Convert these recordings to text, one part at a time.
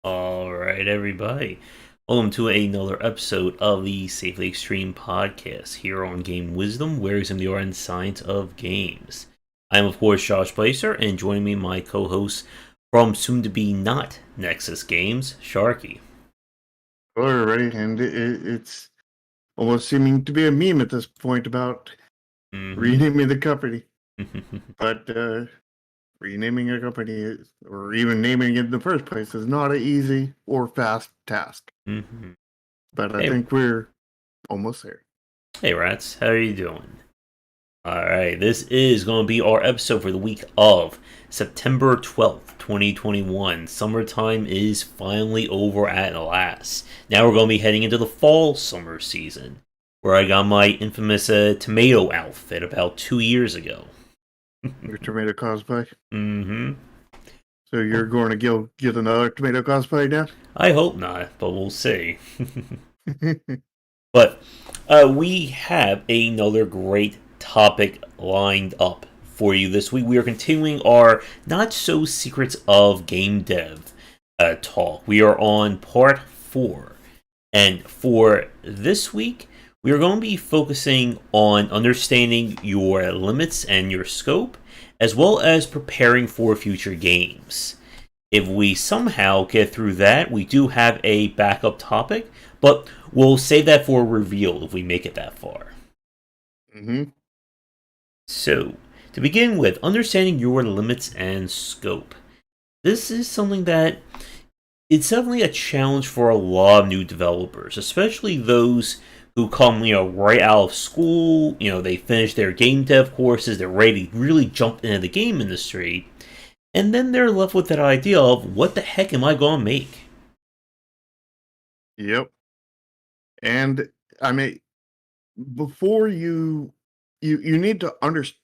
All right, everybody. Welcome to another episode of the Safely Extreme podcast here on Game Wisdom, where we examine the art and science of games. I'm, of course, Josh Placer, and joining me, my co host from soon to be not Nexus Games, Sharky. Hello, everybody, and it's almost seeming to be a meme at this point about renaming the company. But renaming a company, or even naming it in the first place, is not an easy or fast task. But I think we're almost there. Hey, Rats, how are you doing? Alright, this is going to be our episode for the week of September 12th, 2021. Summertime is finally over at last. Now we're going to be heading into the fall summer season, where I got my infamous tomato outfit about 2 years ago. Your tomato cosplay? Mm-hmm. So you're going to get another tomato cosplay now? I hope not, but we'll see. But we have another great topic lined up for you this week. We are continuing our not so secrets of game dev talk. We are on part 4, and for this week we are going to be focusing on understanding your limits and your scope, as well as preparing for future games. If we somehow get through that, we do have a backup topic, but we'll save that for a reveal if we make it that far. So, to begin with, understanding your limits and scope. This is something that it's definitely a challenge for a lot of new developers, especially those who come, right out of school. They finish their game dev courses, they're ready to really jump into the game industry, and then they're left with that idea of what the heck am I going to make? Yep. And I mean, before you need to understand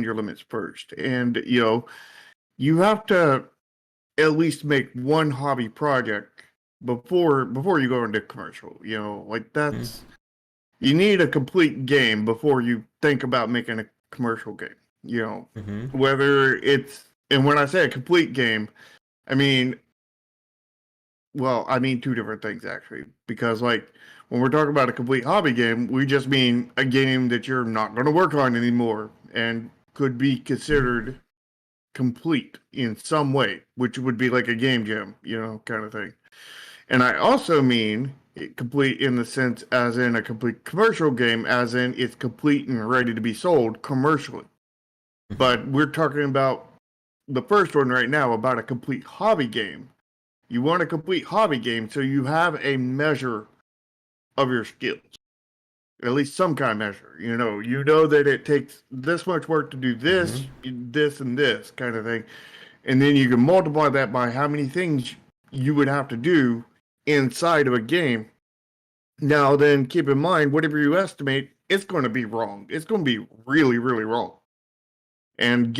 your limits first, and you have to at least make one hobby project before you go into commercial. That's you need a complete game before you think about making a commercial game. Whether it's, and when I say a complete game, I mean two different things actually, because when we're talking about a complete hobby game, we just mean a game that you're not going to work on anymore and could be considered complete in some way, which would be like a game jam, kind of thing. And I also mean complete in the sense as in a complete commercial game, as in it's complete and ready to be sold commercially. But we're talking about the first one right now, about a complete hobby game. You want a complete hobby game so you have a measure of your skills. At least some kind of measure. You know that it takes this much work to do this, this, and this kind of thing. And then you can multiply that by how many things you would have to do inside of a game. Now, then keep in mind, whatever you estimate, it's going to be wrong. It's going to be really, really wrong. And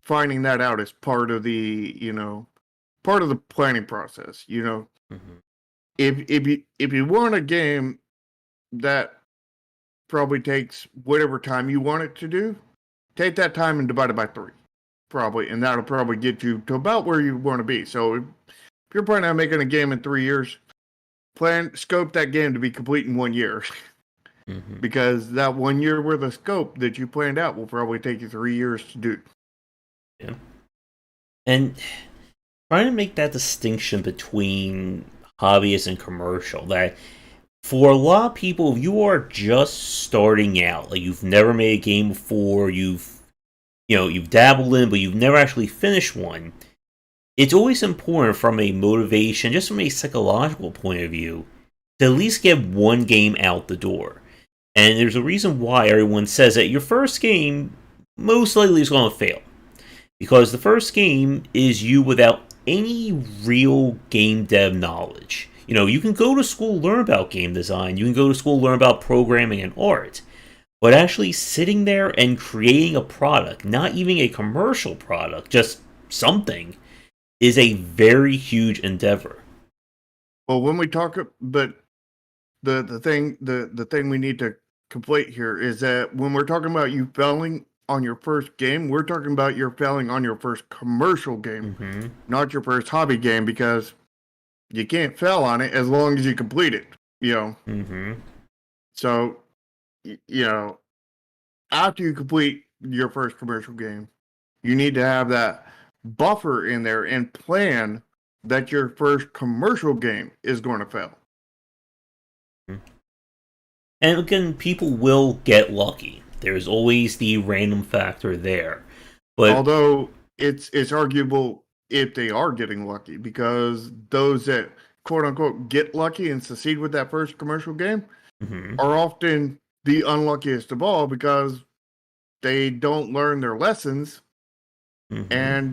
finding that out is part of the, part of the planning process. If you want a game that probably takes whatever time you want it to do, take that time and divide it by 3, probably, and that'll probably get you to about where you want to be. So if you're planning on making a game in 3 years, scope that game to be complete in 1 year. Because that 1 year worth of scope that you planned out will probably take you 3 years to do. Yeah. And trying to make that distinction between hobbyist and commercial, that for a lot of people, if you are just starting out, like you've never made a game before, you've dabbled in, but you've never actually finished one, it's always important from a motivation, just from a psychological point of view, to at least get one game out the door. And there's a reason why everyone says that your first game most likely is going to fail. Because the first game is you without any real game dev knowledge. You can go to school, learn about game design, you can go to school, learn about programming and art, but actually sitting there and creating a product, not even a commercial product, just something, is a very huge endeavor. Well, when we talk, but the thing we need to complete here is that when we're talking about you on your first game. We're talking about you're failing on your first commercial game, Mm-hmm. not your first hobby game, because you can't fail on it as long as you complete it. You know, Mm-hmm. so you know, after you complete your first commercial game, you need to have that buffer in there and plan that your first commercial game is going to fail. And again, people will get lucky. There's always the random factor there. But Although it's arguable if they are getting lucky, because those that quote unquote get lucky and succeed with that first commercial game mhm, are often the unluckiest of all, because they don't learn their lessons mhm. and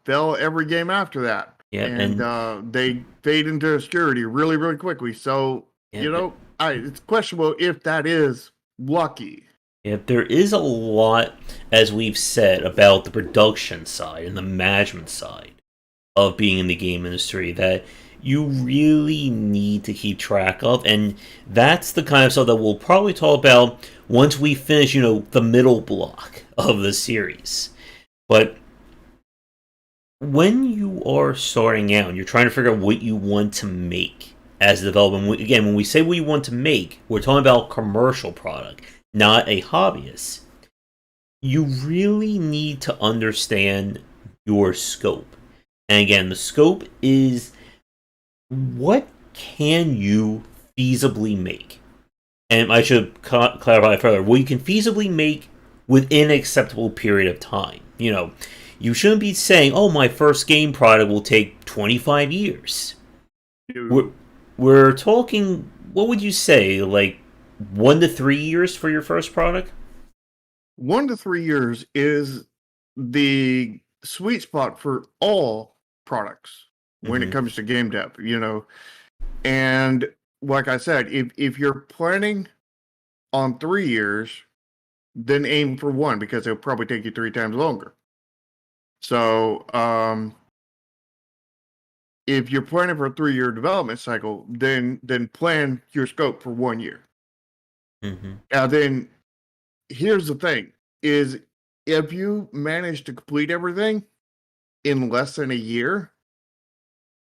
fail every game after that, Yep, and and they fade into obscurity really, really quickly. So yep, it's questionable if that is lucky. yep, there is a lot, as we've said, about the production side and the management side of being in the game industry that you really need to keep track of, and that's the kind of stuff that we'll probably talk about once we finish, the middle block of the series. But when you are starting out and you're trying to figure out what you want to make as a developer, again, when we say what you want to make, we're talking about commercial product, not a hobbyist. You really need to understand your scope. And again, the scope is what can you feasibly make? And I should clarify further, what you can feasibly make within an acceptable period of time. You shouldn't be saying, "Oh, my first game product will take 25 years." We're You we're talking. What would you say, like 1 to 3 years for your first product? 1 to 3 years is the sweet spot for all products when it Mm-hmm. comes to game dev, And like I said, if you're planning on 3 years, then aim for one, because it'll probably take you three times longer. So if you're planning for a 3 year development cycle, then plan your scope for 1 year. Mm-hmm. Now then, here's the thing: is if you manage to complete everything in less than a year,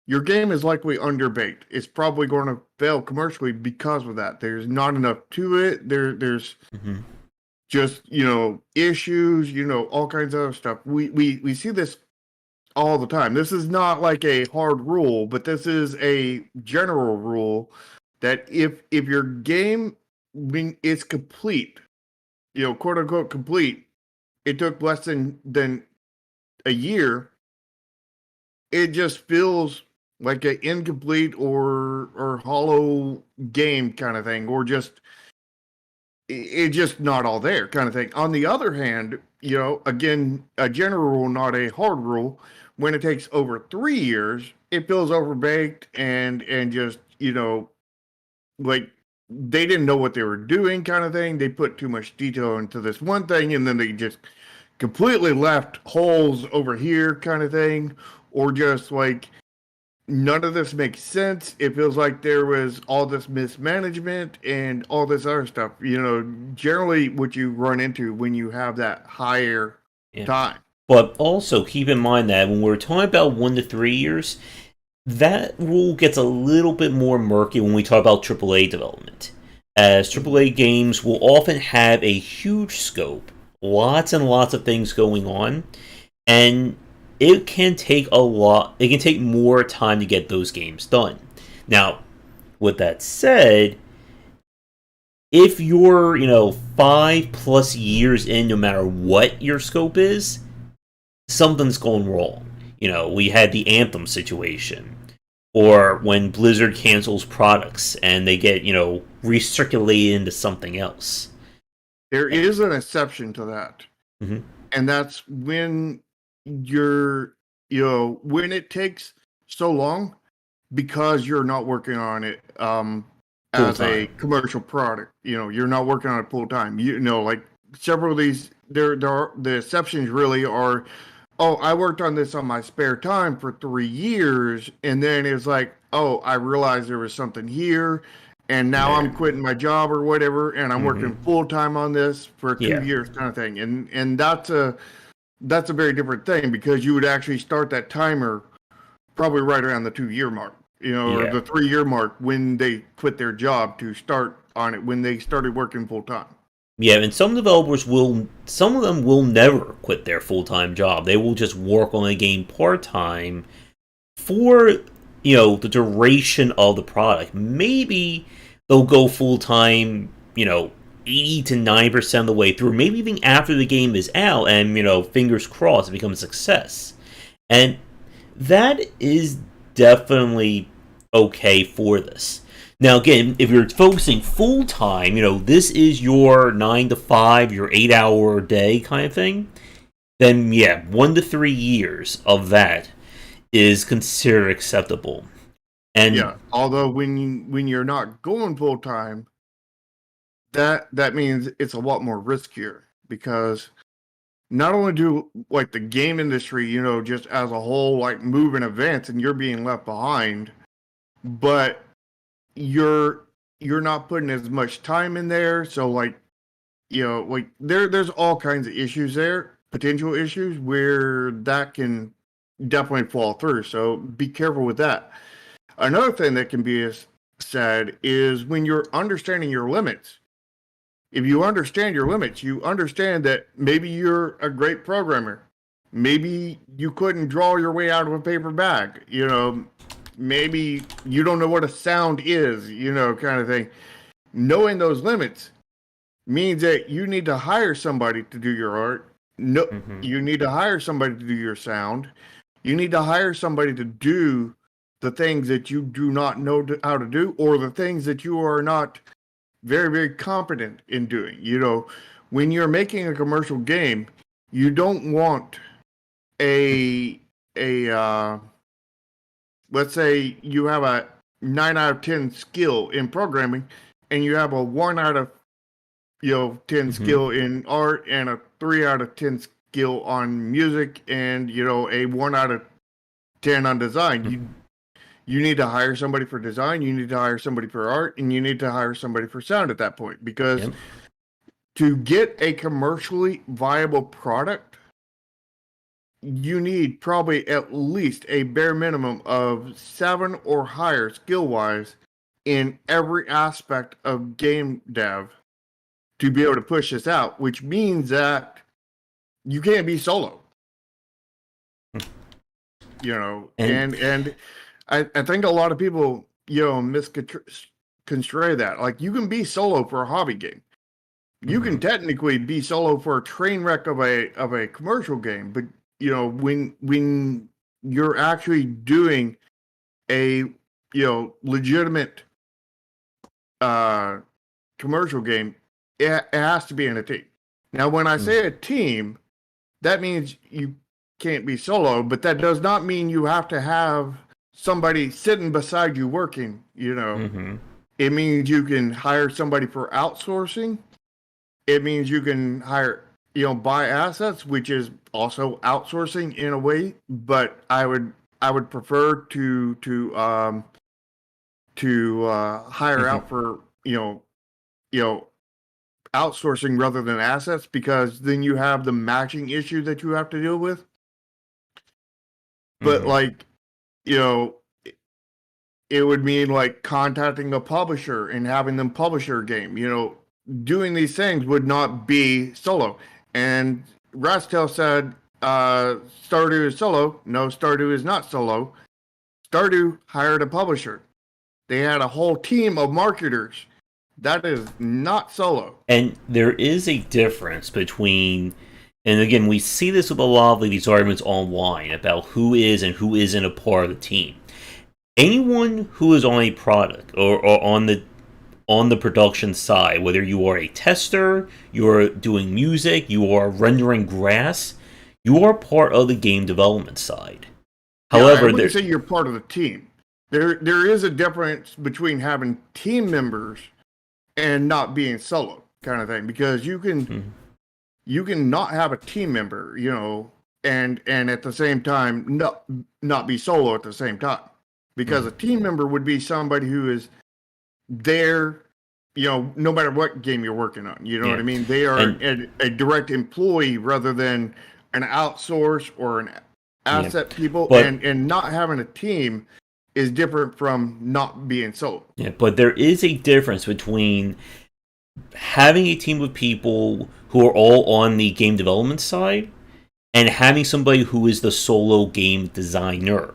your game is likely underbaked. It's probably going to fail commercially because of that. There's not enough to it. There's Mm-hmm. just issues, all kinds of other stuff. We see this all the time. This is not like a hard rule, but this is a general rule that if your game is complete, quote unquote complete, it took less than a year, it just feels like an incomplete or hollow game kind of thing, or just it's just not all there kind of thing. On the other hand, again, a general rule, not a hard rule. When it takes over 3 years, it feels overbaked and just like they didn't know what they were doing kind of thing. They put too much detail into this one thing, and then they just completely left holes over here kind of thing, or just like none of this makes sense. It feels like there was all this mismanagement and all this other stuff. Generally what you run into when you have that higher Yeah. time. But also keep in mind that when we're talking about 1 to 3 years, that rule gets a little bit more murky when we talk about AAA development, as AAA games will often have a huge scope, lots and lots of things going on, and it can take a lot. It can take more time to get those games done. Now, with that said, if you're 5 plus years in, no matter what your scope is, something's going wrong. We had the Anthem situation, or when Blizzard cancels products and they get recirculated into something else. There is an exception to that, Mm-hmm. and that's when when it takes so long because you're not working on it Full as a time. commercial product. You're not working on it full time. Like several of these, there are the exceptions really are. Oh, I worked on this on my spare time for 3 years, and then it's like, oh, I realized there was something here, and now Yeah. I'm quitting my job or whatever, and I'm working Mm-hmm. full time on this for two Yeah. years, kind of thing. And that's a very different thing because you would actually start that timer probably right around the 2 year mark, or Yeah. the 3 year mark when they quit their job to start on it when they started working full time. Yeah, and some of them will never quit their full time job. They will just work on a game part time for, the duration of the product. Maybe they'll go full time, 80 to 90% of the way through, maybe even after the game is out, and, fingers crossed, it becomes a success. And that is definitely okay for this. Now, again, if you're focusing full time, this is your 9 to 5, your 8 hour day kind of thing, then yeah, 1 to 3 years of that is considered acceptable. And Yeah. Although when you're not going full time, that means it's a lot more riskier because not only do like the game industry, just as a whole, like move in advance and you're being left behind, but you're you're not putting as much time in there. So like, like there's all kinds of issues there, potential issues where that can definitely fall through. So be careful with that. Another thing that can be said is when you're understanding your limits. If you understand your limits, you understand that maybe you're a great programmer. Maybe you couldn't draw your way out of a paper bag. Maybe you don't know what a sound is, kind of thing. Knowing those limits means that you need to hire somebody to do your art. No, mhm, you need to hire somebody to do your sound. You need to hire somebody to do the things that you do not know how to do, or the things that you are not very, very competent in doing. When you're making a commercial game, you don't want a a let's say you have a 9 out of 10 skill in programming, and you have a 1 out of 10 mhm, skill in art, and a 3 out of 10 skill on music, and a 1 out of 10 on design. You mhm. you need to hire somebody for design, you need to hire somebody for art, and you need to hire somebody for sound at that point, because Yep. to get a commercially viable product, you need probably at least a bare minimum of 7 or higher skill wise in every aspect of game dev to be able to push this out, which means that you can't be solo, And and I think a lot of people, misconstrue that. Like, you can be solo for a hobby game. You can mhm, technically be solo for a train wreck of a commercial game, but when you're actually doing a legitimate uh commercial game, it has to be in a team. Now, when I say a team, that means you can't be solo, but that does not mean you have to have somebody sitting beside you working. mhm, It means you can hire somebody for outsourcing. It means you can hire, buy assets, which is also outsourcing in a way. But I would prefer to hire mhm, out for you know outsourcing rather than assets, because then you have the matching issue that you have to deal with. But mhm, like, you know, it would mean like contacting a publisher and having them publish your game. Doing these things would not be solo. And Rastel said, Stardew is solo. No, Stardew is not solo. Stardew hired a publisher. They had a whole team of marketers. That is not solo. and there is a difference between, and again, we see this with a lot of these arguments online about who is and who isn't a part of the team. Anyone who is on a product, or on the production side, whether you are a tester, you're doing music, you are rendering grass, you are part of the game development side. Yeah, I However, wouldn't there. say you're part of the team. There is a difference between having team members and not being solo, kind of thing, because Mhm, you can not have a team member, and at the same time not be solo at the same time, because a mhm, team member would be somebody who is they're, no matter what game you're working on, you know what Yeah, I mean? They are and a direct employee rather than an outsource or an yeah, asset people. but And not having a team is different from not being solo. yeah, but there is a difference between having a team of people who are all on the game development side and having somebody who is the solo game designer.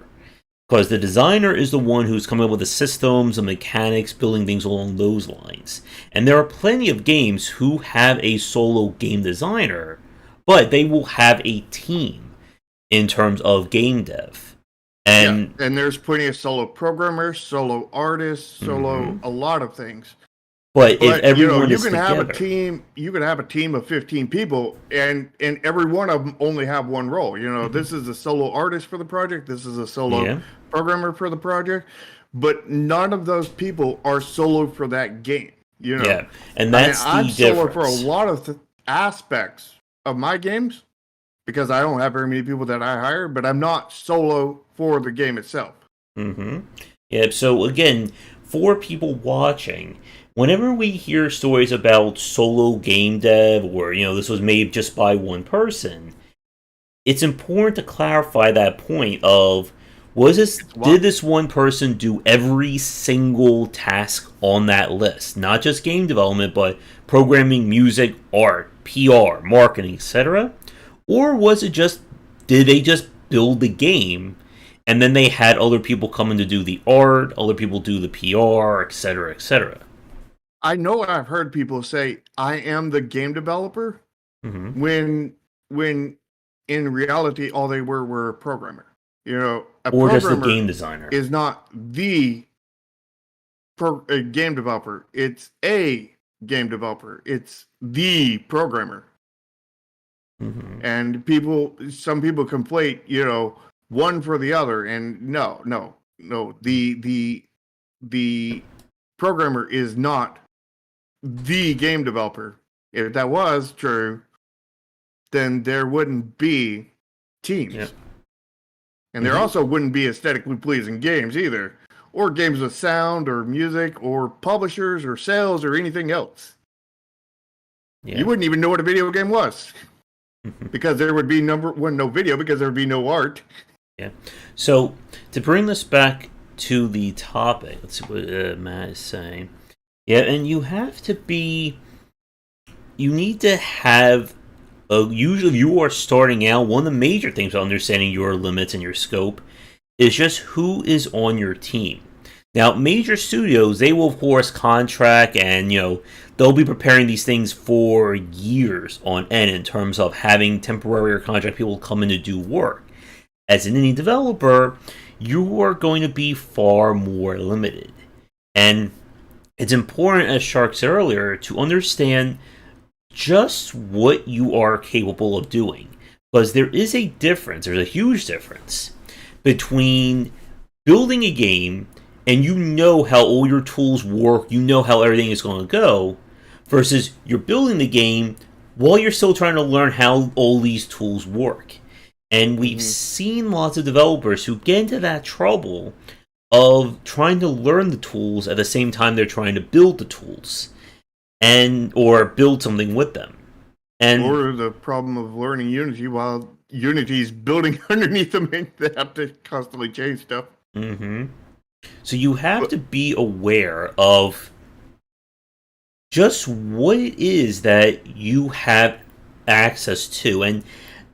Because the designer is the one who's coming up with the systems, the mechanics, building things along those lines. And there are plenty of games who have a solo game designer, but they will have a team in terms of game dev. Yeah, And and there's plenty of solo programmers, solo artists, solo mhm. a lot of things. But if But everyone you is can have a together, team. You can have a team of 15 people, and every one of them only have one role. mhm, This is a solo artist for the project. This is a solo yeah, programmer for the project. But none of those people are solo for that game. yeah, and I mean, that's I'm the solo for a difference. lot of aspects of my games because I don't have very many people that I hire. But I'm not solo for the game itself. Mm-hmm. Yeah. So again, for people watching, whenever we hear stories about solo game dev, or this was made just by one person, it's important to clarify that point of It's did what this one person do every single task on that list, not just game development, but programming, music, art, PR, marketing, etc., or was it just did they just build the game and then they had other people come in to do the art, other people do the PR, etc., etc.? I know I've heard people say I am the game developer Mm-hmm. when when in reality all they were a programmer. A Or just the programmer game designer. is not the a game developer. It's a game developer. It's the programmer. Mm-hmm. And some people conflate, one for the other. And no, no, no. The programmer is not the game developer. If that was true, then there wouldn't be Yeah. teams. And there Mm-hmm. also wouldn't be aesthetically pleasing games either, or games with sound or music or publishers or sales or anything else. You Yeah. wouldn't even know what a video game was Mm-hmm. because there would be number one no video because there would be no art. Yeah. So to bring this back to the topic, let's see what Matt is saying. Yeah, and you need to have. Usually, if you are starting out, one of the major things of understanding your limits and your scope is just who is on your team. Now, major studios, they will of course contract and they'll be preparing these things for years on end in terms of having temporary or contract people come in to do work. As an indie developer, you are going to be far more limited. And it's important, as Shark said earlier, to understand just what you are capable of doing. Because there is a difference, there's a huge difference between building a game and you know how all your tools work, you know how everything is going to go, versus you're building the game while you're still trying to learn how all these tools work. And we've Mm-hmm. seen lots of developers who get into that trouble of trying to learn the tools at the same time they're trying to build the tools and or build something with them. And Or the problem of learning Unity while Unity's building underneath them and they have to constantly change stuff. mhm. So you have But to be aware of just what it is that you have access to. And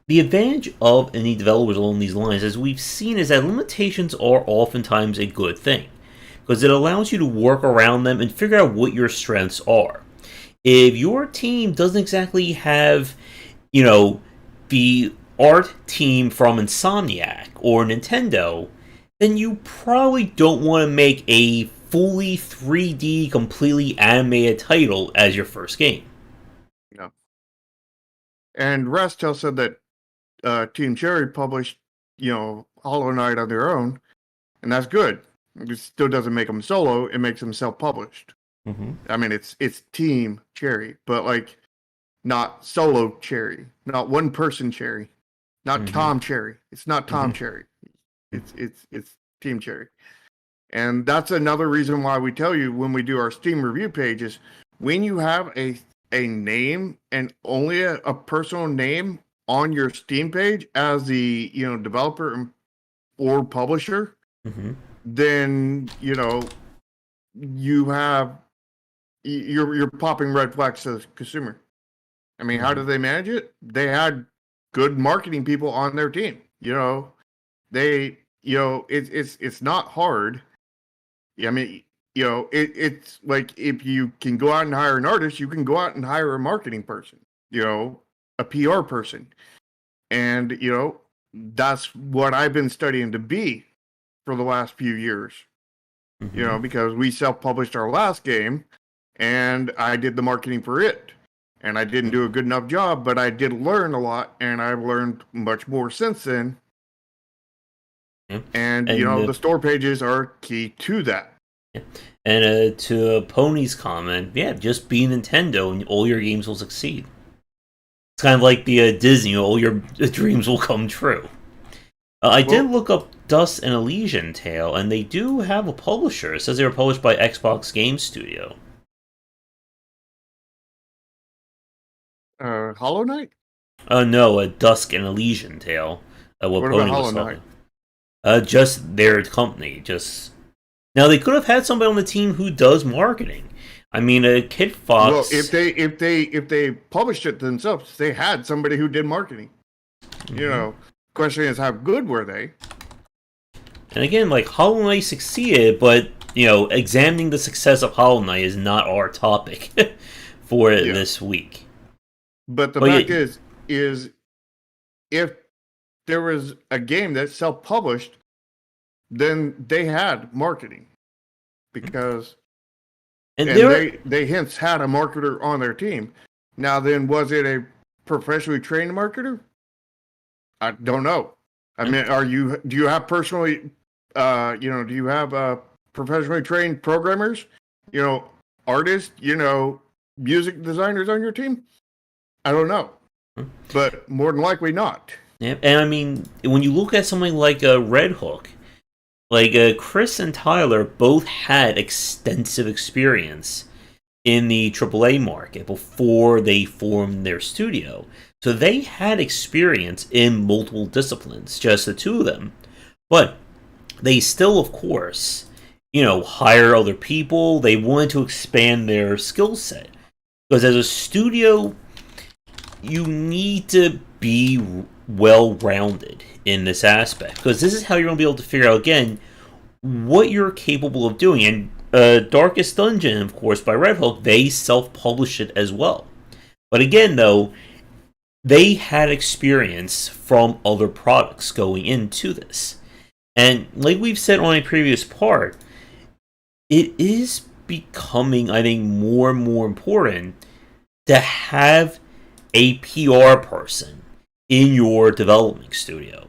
the advantage of any developers along these lines, as we've seen, is that limitations are oftentimes a good thing because it allows you to work around them and figure out what your strengths are. If your team doesn't exactly have, you know, the art team from Insomniac or Nintendo, then you probably don't want to make a fully 3D, completely animated title as your first game. no. And Rastel said that Team Cherry published, Hollow Knight on their own, and that's good. It still doesn't make them solo; it makes them self-published. Mm-hmm. I mean, it's Team Cherry, but like not solo Cherry, not one person Cherry, not Mm-hmm. Tom Cherry. It's not Tom Mm-hmm. Cherry. It's Team Cherry. And that's another reason why we tell you when we do our Steam review pages, when you have a name and only a personal name on your Steam page as the developer or publisher, Mm-hmm. then you have you're popping red flags to the consumer. I mean, how Mm-hmm. did they manage it? They had good marketing people on their team. They it's not hard. I mean, it's like if you can go out and hire an artist, you can go out and hire a marketing person, a PR person. And, that's what I've been studying to be for the last few years, Mm-hmm. because we self published our last game and I did the marketing for it. And I didn't do a good enough job, but I did learn a lot and I've learned much more since then. Yeah. And, And the store pages are key to that. yeah. And to Pony's comment, yeah, just be Nintendo and all your games will succeed. It's kind of like the Disney, all your dreams will come true. I did Well, look up Dust and Elysian Tale, and they do have a publisher. It says they were published by Xbox Game Studio. Hollow Knight? No, Dusk and Elysian Tale. What What about Pony Hollow was Knight? talking. Just their company. Just now they could have had somebody on the team who does marketing. I mean, Kid Well, Fox. if they published it themselves, they had somebody who did marketing. Mhm. Question is, how good were they? And again, like Hollow Knight succeeded, but examining the success of Hollow Knight is not our topic for Yeah. this week. But the But fact yeah, is if there was a game that self-published, then they had marketing and and there they hence had a marketer on their team. Now then, was it a professionally trained marketer? I don't know. I mean, do you have personally, do you have professionally trained programmers, you know, artists, music designers on your team? I don't know, but more than likely not. yeah, and I mean, when you look at something like Red Hook, like Chris and Tyler both had extensive experience in the AAA market before they formed their studio. So they had experience in multiple disciplines, just the two of them. But they still, of course, hire other people. They wanted to expand their skill set. Because as a studio, you need to be well rounded in this aspect. Because this is how you're going to be able to figure out, again, what you're capable of doing. And Darkest Dungeon, of course, by Red Hook, they self publish it as well. But again, though, they had experience from other products going into this. And like we've said on a previous part, it is becoming, I think, more and more important to have a PR person in your development studio.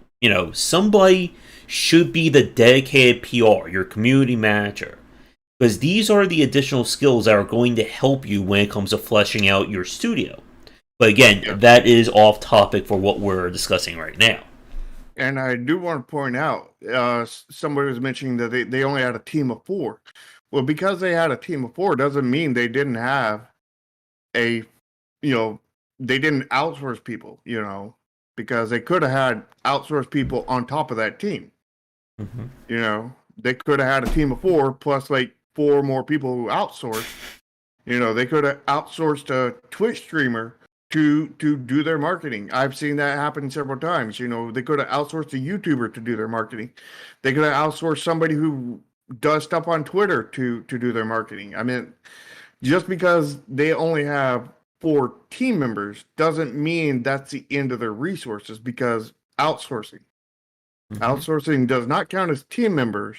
Somebody should be the dedicated PR, your community manager. Because these are the additional skills that are going to help you when it comes to fleshing out your studio. But again, Yeah. that is off topic for what we're discussing right now. And I do want to point out, somebody was mentioning that they only had a team of 4. Well, because they had a team of 4 doesn't mean they didn't have a, you know, they didn't outsource people, because they could have had outsourced people on top of that team. Mm-hmm. They could have had a team of 4 plus like 4 more people who outsourced. They could have outsourced a Twitch streamer to do their marketing. I've seen that happen several times. They could have outsourced a YouTuber to do their marketing. They could have outsourced somebody who does stuff on Twitter to do their marketing. I mean, just because they only have 4 team members doesn't mean that's the end of their resources, because Mm-hmm. outsourcing does not count as team members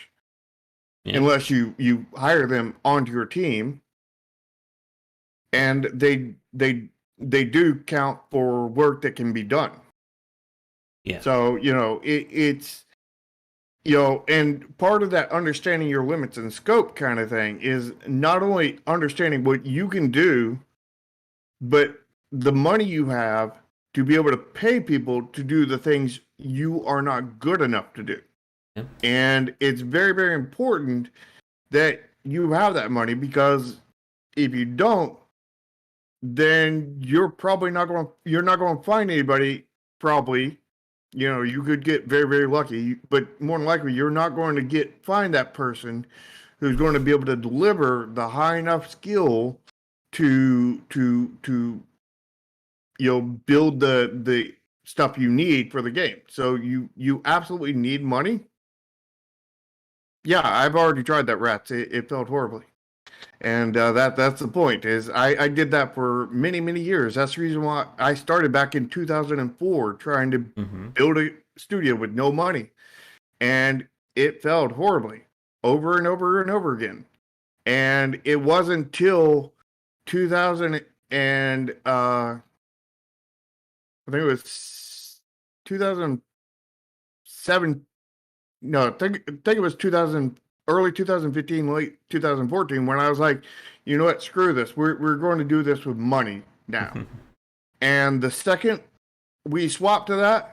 unless you hire them onto your team, and they do count for work that can be done. Yeah. So it's and part of that understanding your limits and scope kind of thing is not only understanding what you can do, but the money you have to be able to pay people to do the things you are not good enough to do. Yeah. And it's very, very important that you have that money, because if you don't, then you're not going to find anybody, probably. You could get very, very lucky, but more than likely you're not going to find that person who's going to be able to deliver the high enough skill to build the stuff you need for the game. So you absolutely need money. Yeah, I've already tried that rats. It felt horribly. And that's the point. Is I did that for many, many years. That's the reason why I started back in 2004 trying to Mm-hmm. build a studio with no money, and it failed horribly over and over and over again. And it wasn't until 2000 and I think it was 2007. No, I think it was 2000, early 2015, late 2014, when I was like, you know what, screw this. We're going to do this with money now. And the second we swapped to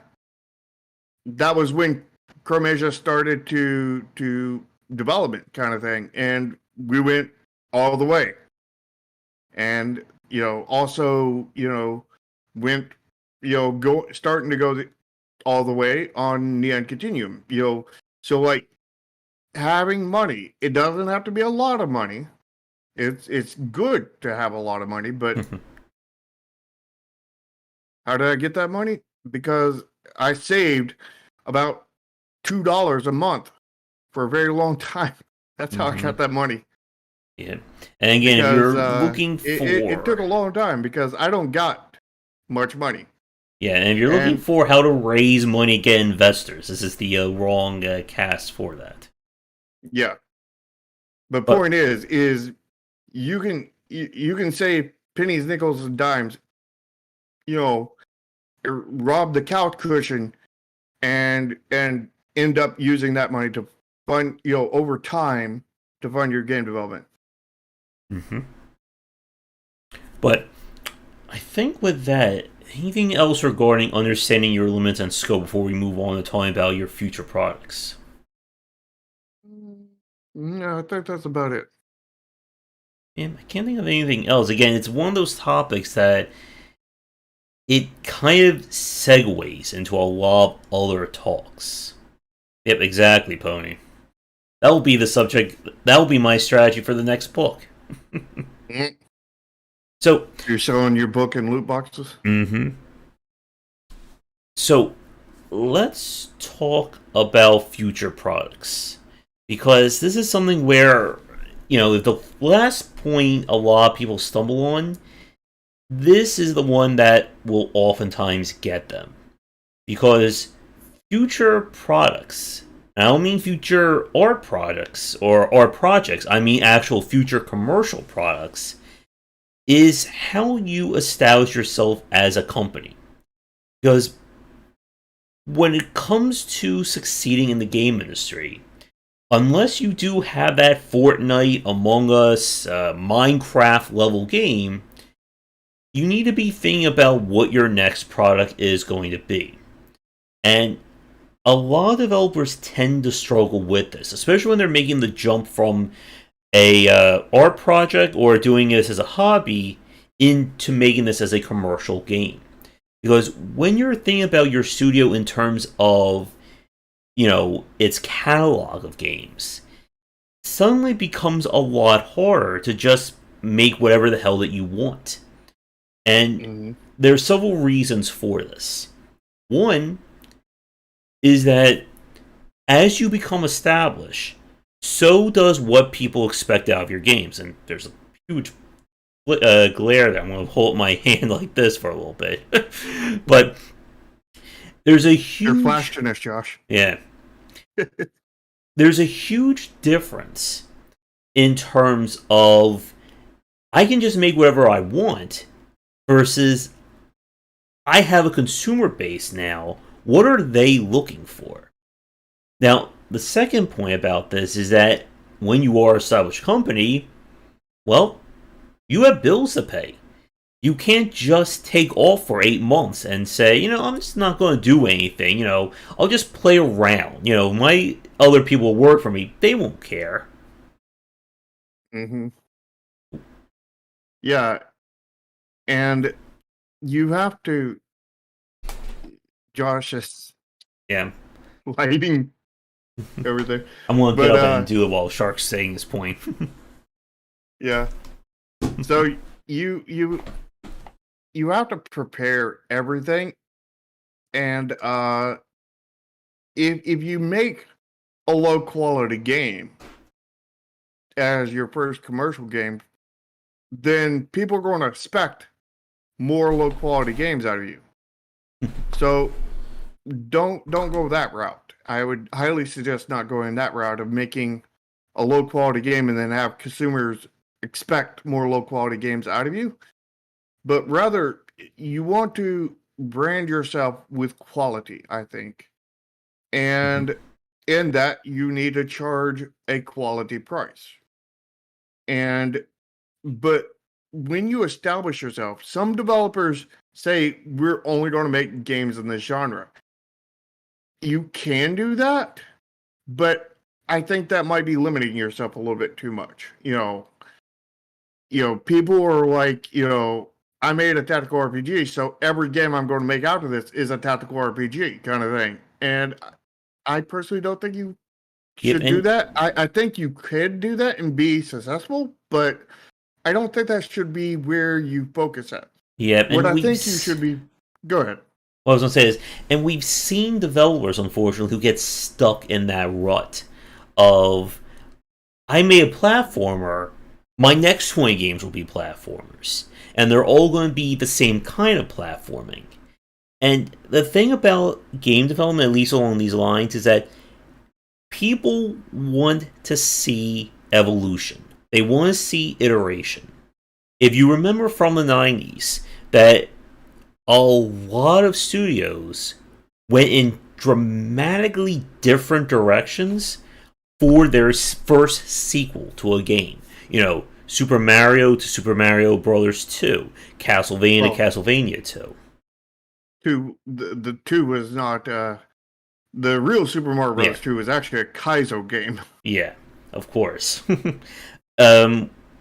that was when Chromasia started to development kind of thing, and we went all the way. And also went starting to go all the way on Neon Continuum. So like, having money, it doesn't have to be a lot of money. It's good to have a lot of money, but how did I get that money? Because I saved about $2 a month for a very long time. That's how I Mm-hmm. got that money. Yeah. And again, if Because you're looking it took a for long time, because I don't got much money. yeah, and if you're looking And for how to raise money, get investors, this is the wrong cast for that. yeah, but But point is you can save pennies, nickels, and dimes. Rob the couch cushion and end up using that money to fund, over time, to fund your game development. mhm. But I think with that, anything else regarding understanding your limits and scope before we move on to talking about your future products? No, I think that's about it. Yeah, I can't think of anything else. Again, it's one of those topics that it kind of segues into a lot of other talks. Yep, exactly, Pony. That will be the subject. That will be my strategy for the next book. Mm. So, You're selling your book in loot boxes? mm-hmm. So, let's talk about future products, because this is something where the last point a lot of people stumble on. This is the one that will oftentimes get them, because future products. I don't mean future art products or art projects. I mean actual future commercial products. Is how you establish yourself as a company. Because when it comes to succeeding in the game industry, unless you do have that Fortnite, Among Us, Minecraft level game, you need to be thinking about what your next product is going to be. And a lot of developers tend to struggle with this, especially when they're making the jump from a art project or doing this as a hobby into making this as a commercial game. Because when you're thinking about your studio in terms of its catalog of games, suddenly becomes a lot harder to just make whatever the hell that you want. And Mm-hmm. there's several reasons for this. One is that as you become established, so does what people expect out of your games. And there's a huge glare that I'm going to hold my hand like this for a little bit. But there's a You're huge... flashing us, Josh. Yeah. There's a huge difference in terms of I can just make whatever I want versus I have a consumer base now. What are they looking for? Now, the second point about this is that when you are an established company, well, you have bills to pay. You can't just take off for 8 months and say, I'm just not going to do anything. I'll just play around. My other people who work for me, they won't care. Hmm. Yeah, and you have to. Josh is Yeah. lighting over there, I'm going to get but up and do it while Shark's saying his point. yeah. So you you you have to prepare everything, and if you make a low quality game as your first commercial game, then people are going to expect more low quality games out of you. So don't go that route. I would highly suggest not going that route of making a low quality game and then have consumers expect more low quality games out of you. But rather, you want to brand yourself with quality, I think. And in that, you need to charge a quality price. And but when you establish yourself, some developers say we're only going to make games in this genre. You can do that, but I think that might be limiting yourself a little bit too much. People are like, I made a tactical RPG, so every game I'm going to make out of this is a tactical RPG kind of thing. And I personally don't think you Yep, should do and that. I think you could do that and be successful, but I don't think that should be where you focus at. yep, What and I think you should be. Go ahead. what I was going to say is, and we've seen developers, unfortunately, who get stuck in that rut of, I made a platformer, my next 20 games will be platformers. And they're all going to be the same kind of platforming. And the thing about game development, at least along these lines, is that people want to see evolution. They want to see iteration. If you remember from the 90s, that a lot of studios went in dramatically different directions for their first sequel to a game. Super Mario to Super Mario Brothers 2, Castlevania to Well, Castlevania 2. the two was not the real Super Mario Yeah, Bros. 2 was actually a Kaizo game. yeah, of course.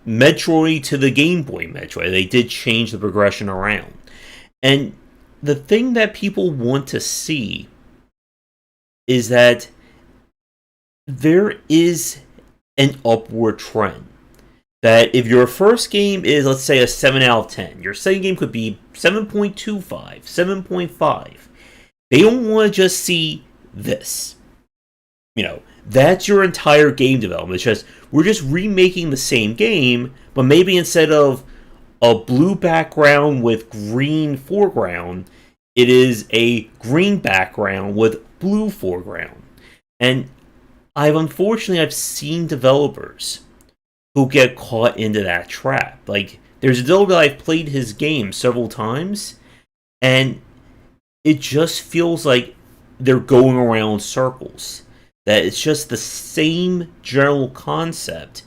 Metroid to the Game Boy Metroid. They did change the progression around. And the thing that people want to see is that there is an upward trend. That if your first game is, let's say, a 7 out of 10, your second game could be 7.25, 7.5. They don't want to just see this. That's your entire game development. It's just, we're just remaking the same game, but maybe instead of a blue background with green foreground, it is a green background with blue foreground. And I've seen developers who get caught into that trap. Like, there's a developer that I've played his game several times, and it just feels like they're going around circles. That it's just the same general concept.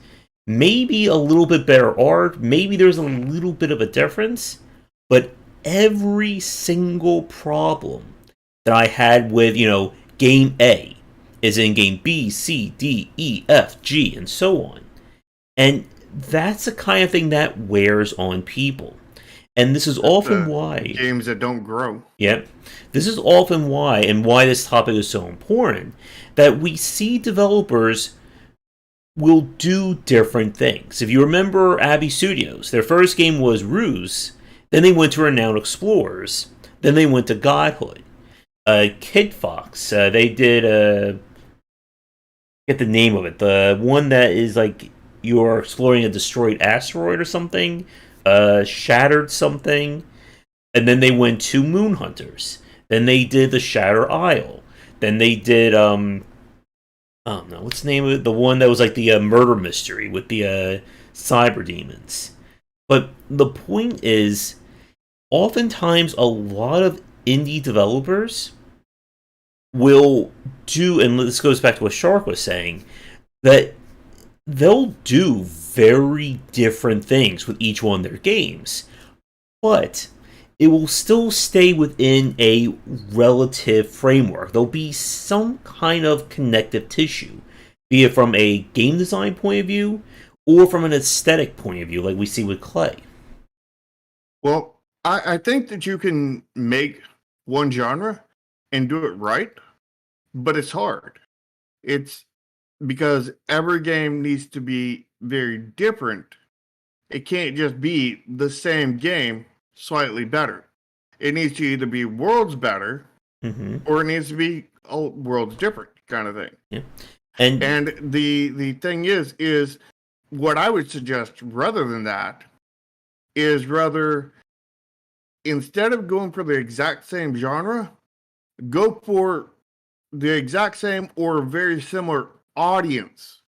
Maybe a little bit better art, maybe there's a little bit of a difference, but every single problem that I had with, game A is in game B, C, D, E, F, G, and so on. And that's the kind of thing that wears on people. And this is often The why. games that don't grow. Yep. This is often why, and why this topic is so important, that we see developers will do different things. If you remember Abbey Studios, their first game was Ruse, then they went to Renowned Explorers, then they went to Godhood. Kid Fox, they did, get the name of it, the one that is like you're exploring a destroyed asteroid or something, Shattered something, and then they went to Moon Hunters. Then they did the Shatter Isle. Then they did oh no, what's the name of it? The one that was like the murder mystery with the cyber demons. But the point is, oftentimes a lot of indie developers will do, and this goes back to what Shark was saying, that they'll do very different things with each one of their games. but it will still stay within a relative framework. There'll be some kind of connective tissue, be it from a game design point of view or from an aesthetic point of view, like we see with Clay. Well, I think that you can make one genre and do it right, but it's hard. It's because every game needs to be very different. It can't just be the same game, slightly better. It needs to either be worlds better Mm-hmm. or it needs to be worlds different kind of thing. Yeah. And And the thing is what I would suggest rather than that is rather instead of going for the exact same genre, go for the exact same or very similar audience.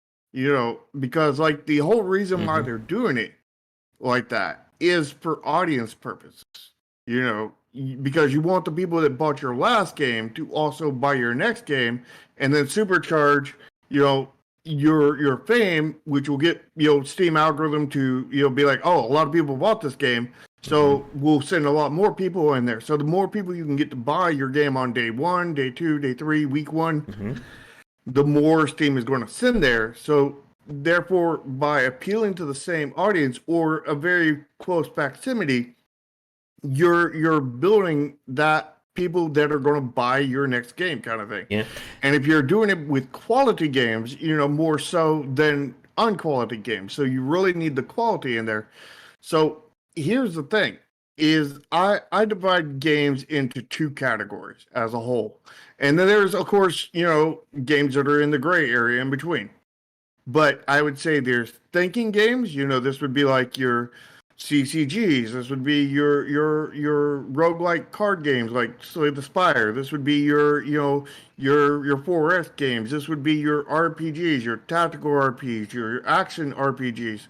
Because like the whole reason why mm-hmm. they're doing it like that is for audience purposes. Because you want the people that bought your last game to also buy your next game and then supercharge, your fame, which will get, Steam algorithm to, be like, oh, a lot of people bought this game. So Mm-hmm. we'll send a lot more people in there. So the more people you can get to buy your game on day 1, day 2, day 3, week 1, Mm-hmm. the more Steam is going to send there. So therefore, by appealing to the same audience or a very close proximity, you're building that people that are going to buy your next game kind of thing. Yeah. And if you're doing it with quality games, more so than unquality games. So you really need the quality in there. So here's the thing is I divide games into two categories as a whole. And then there's of course, games that are in the gray area in between. But I would say there's thinking games. This would be like your CCGs. This would be your roguelike card games like Slay the Spire. This would be your 4S games. This would be your RPGs, your tactical RPGs, your action RPGs.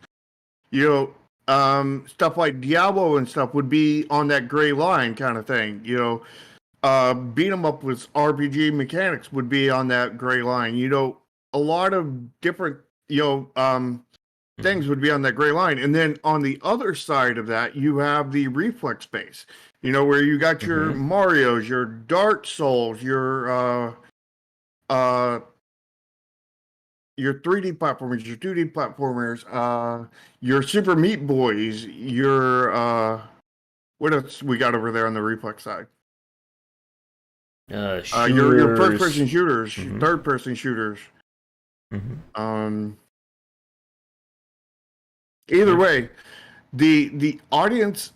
Stuff like Diablo and stuff would be on that gray line kind of thing. Beat 'em up with RPG mechanics would be on that gray line. A lot of different things would be on that gray line, and then on the other side of that you have the reflex space, where you got your Mm-hmm. Marios, your Dark Souls, your 3D platformers, your 2D platformers, your Super Meat Boys, your what else we got over there on the reflex side? Your first person Shooters. shooters, Mm-hmm. third person shooters. Mm-hmm. Um, Either Yeah. way, the audience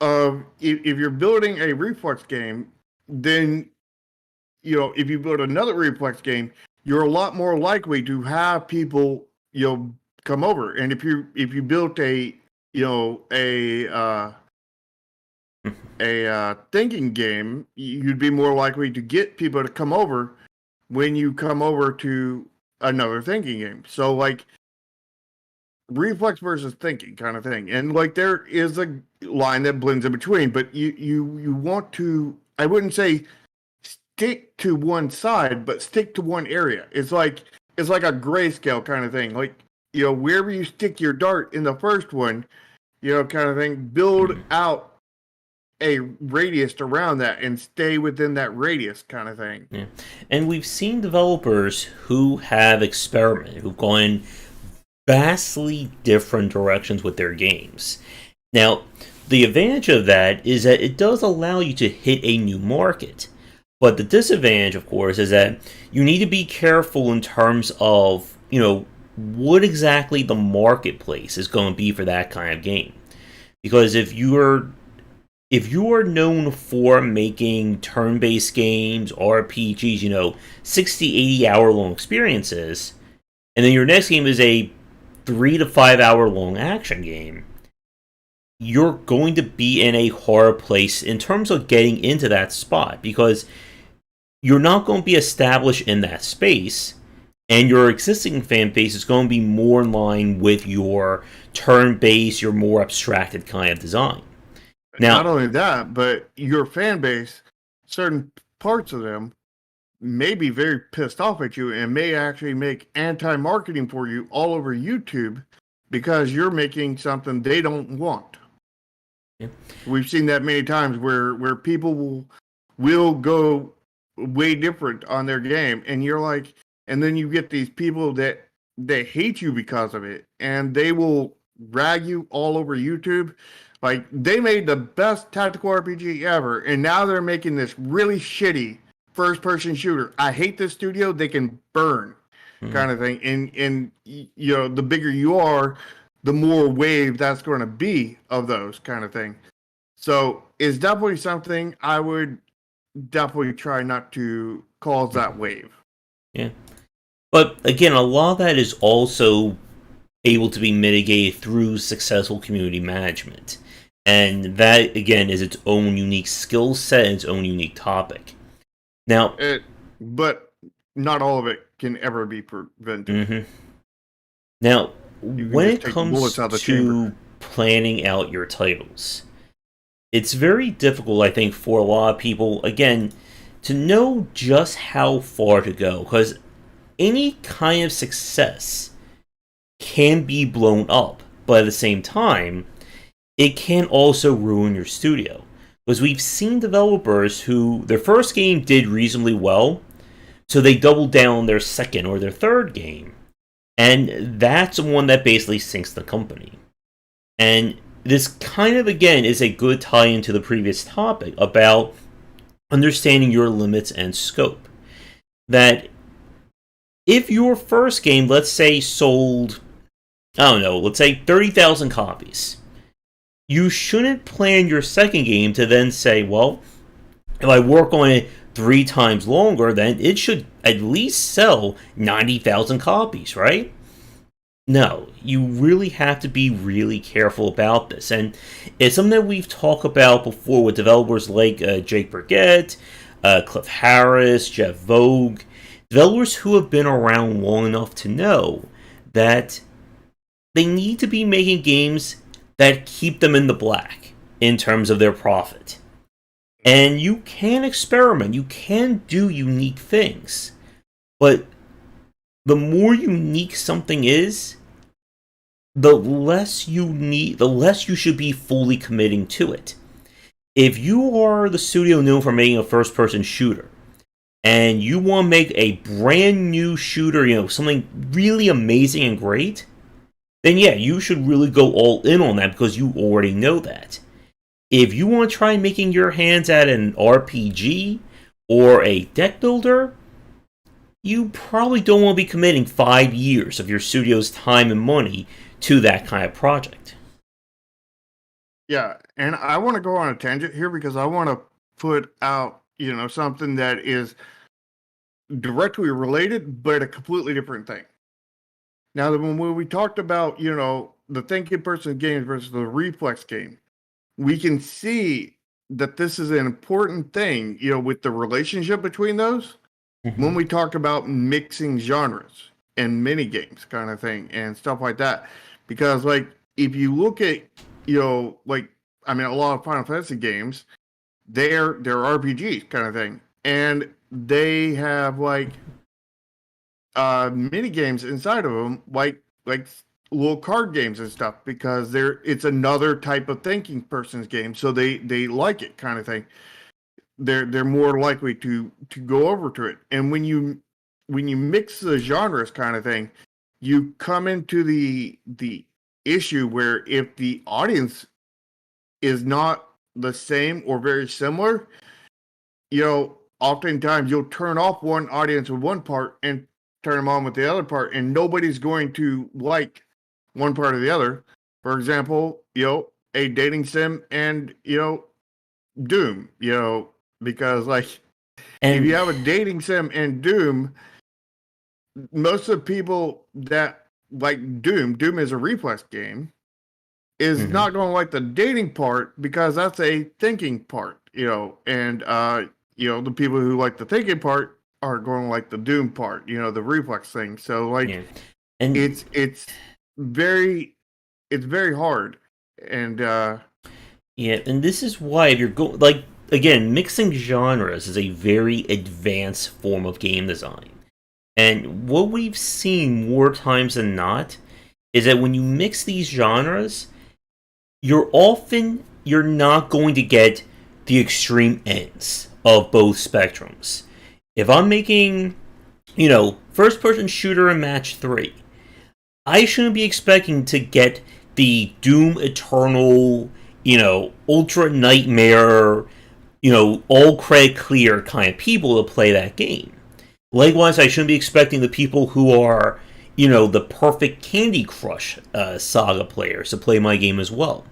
of if you're building a reflex game, then if you build another reflex game, you're a lot more likely to have people come over. And if you built a you know a thinking game, you'd be more likely to get people to come over when you come over to another thinking game. So like reflex versus thinking kind of thing, and like there is a line that blends in between, but you want to, I wouldn't say stick to one side, but stick to one area. It's like a grayscale kind of thing, like wherever you stick your dart in the first one, kind of thing, build Mm-hmm. out a radius around that and stay within that radius kind of thing. Yeah. And we've seen developers who have experimented, who've gone in vastly different directions with their games. Now, the advantage of that is that it does allow you to hit a new market. But the disadvantage, of course, is that you need to be careful in terms of, what exactly the marketplace is going to be for that kind of game. Because if you are known for making turn-based games, RPGs, 60, 80 hour long experiences, and then your next game is a 3 to 5 hour long action game, you're going to be in a hard place in terms of getting into that spot because you're not going to be established in that space, and your existing fan base is going to be more in line with your turn based, your more abstracted kind of design. Not Now, only that, but your fan base, certain parts of them may be very pissed off at you and may actually make anti-marketing for you all over YouTube because you're making something they don't want. Yeah. We've seen that many times where people will go way different on their game, and you're like, and then you get these people that they hate you because of it, and they will rag you all over YouTube. Like they made the best tactical RPG ever, and now they're making this really shitty first person shooter. I hate this studio. They can burn, Mm. kind of thing. And you know, the bigger you are, the more wave that's going to be of those kind of thing. So it's definitely something I would definitely try not to cause that wave. Yeah. But again, a lot of that is also able to be mitigated through successful community management. And that, again, is its own unique skill set and its own unique topic. Now, But not all of it can ever be prevented. mhm. Now, You can when just it take the bullets comes out of the chamber. to planning out your titles, it's very difficult, I think, for a lot of people, again, to know just how far to go. Because any kind of success can be blown up, but at the same time, it can also ruin your studio. Because we've seen developers who their first game did reasonably well, so they doubled down on their second or their third game. And that's one that basically sinks the company. And this kind of, again, is a good tie into the previous topic about understanding your limits and scope. That if your first game, let's say, sold, I don't know, let's say 30,000 copies, you shouldn't plan your second game to then say, well, if I work on it 3 times longer, then it should at least sell 90,000 copies, right? No, you really have to be really careful about this. And it's something that we've talked about before with developers like Jake Burgett, Cliff Harris, Jeff Vogue, developers who have been around long enough to know that they need to be making games that keep them in the black in terms of their profit. And you can experiment, you can do unique things, but the more unique something is, the less you should be fully committing to it. If you are the studio known for making a first person shooter, and you want to make a brand new shooter, something really amazing and great, then yeah, you should really go all in on that because you already know that. If you want to try making your hands at an RPG or a deck builder, you probably don't want to be committing 5 years of your studio's time and money to that kind of project. Yeah, and I want to go on a tangent here because I want to put out, something that is directly related, but a completely different thing. Now, when we talked about, the thinking person games versus the reflex game, we can see that this is an important thing, with the relationship between those. When we talk about mixing genres and mini games kind of thing and stuff like that. Because like if you look at, a lot of Final Fantasy games, they're RPGs kind of thing. And they have like mini games inside of them, like little card games and stuff, because it's another type of thinking person's game, so they like it kind of thing. They're more likely to go over to it. And when you mix the genres kind of thing, you come into the issue where if the audience is not the same or very similar, oftentimes you'll turn off one audience with one part and turn them on with the other part, and nobody's going to like one part or the other. For example, a dating sim and Doom, because like if And you have a dating sim and Doom, most of the people that like Doom is a reflex game, is mhm. not going to like the dating part because that's a thinking part, and the people who like the thinking part are going to like the Doom part, the reflex thing. So like Yeah, and it's very hard, and yeah, and this is why if you're going, like, again, mixing genres is a very advanced form of game design. And what we've seen more times than not is that when you mix these genres, you're not going to get the extreme ends of both spectrums. If I'm making, first person shooter in match 3, I shouldn't be expecting to get the Doom Eternal, Ultra Nightmare, all credit clear kind of people to play that game. Likewise, I shouldn't be expecting the people who are, the perfect Candy Crush saga players to play my game as well.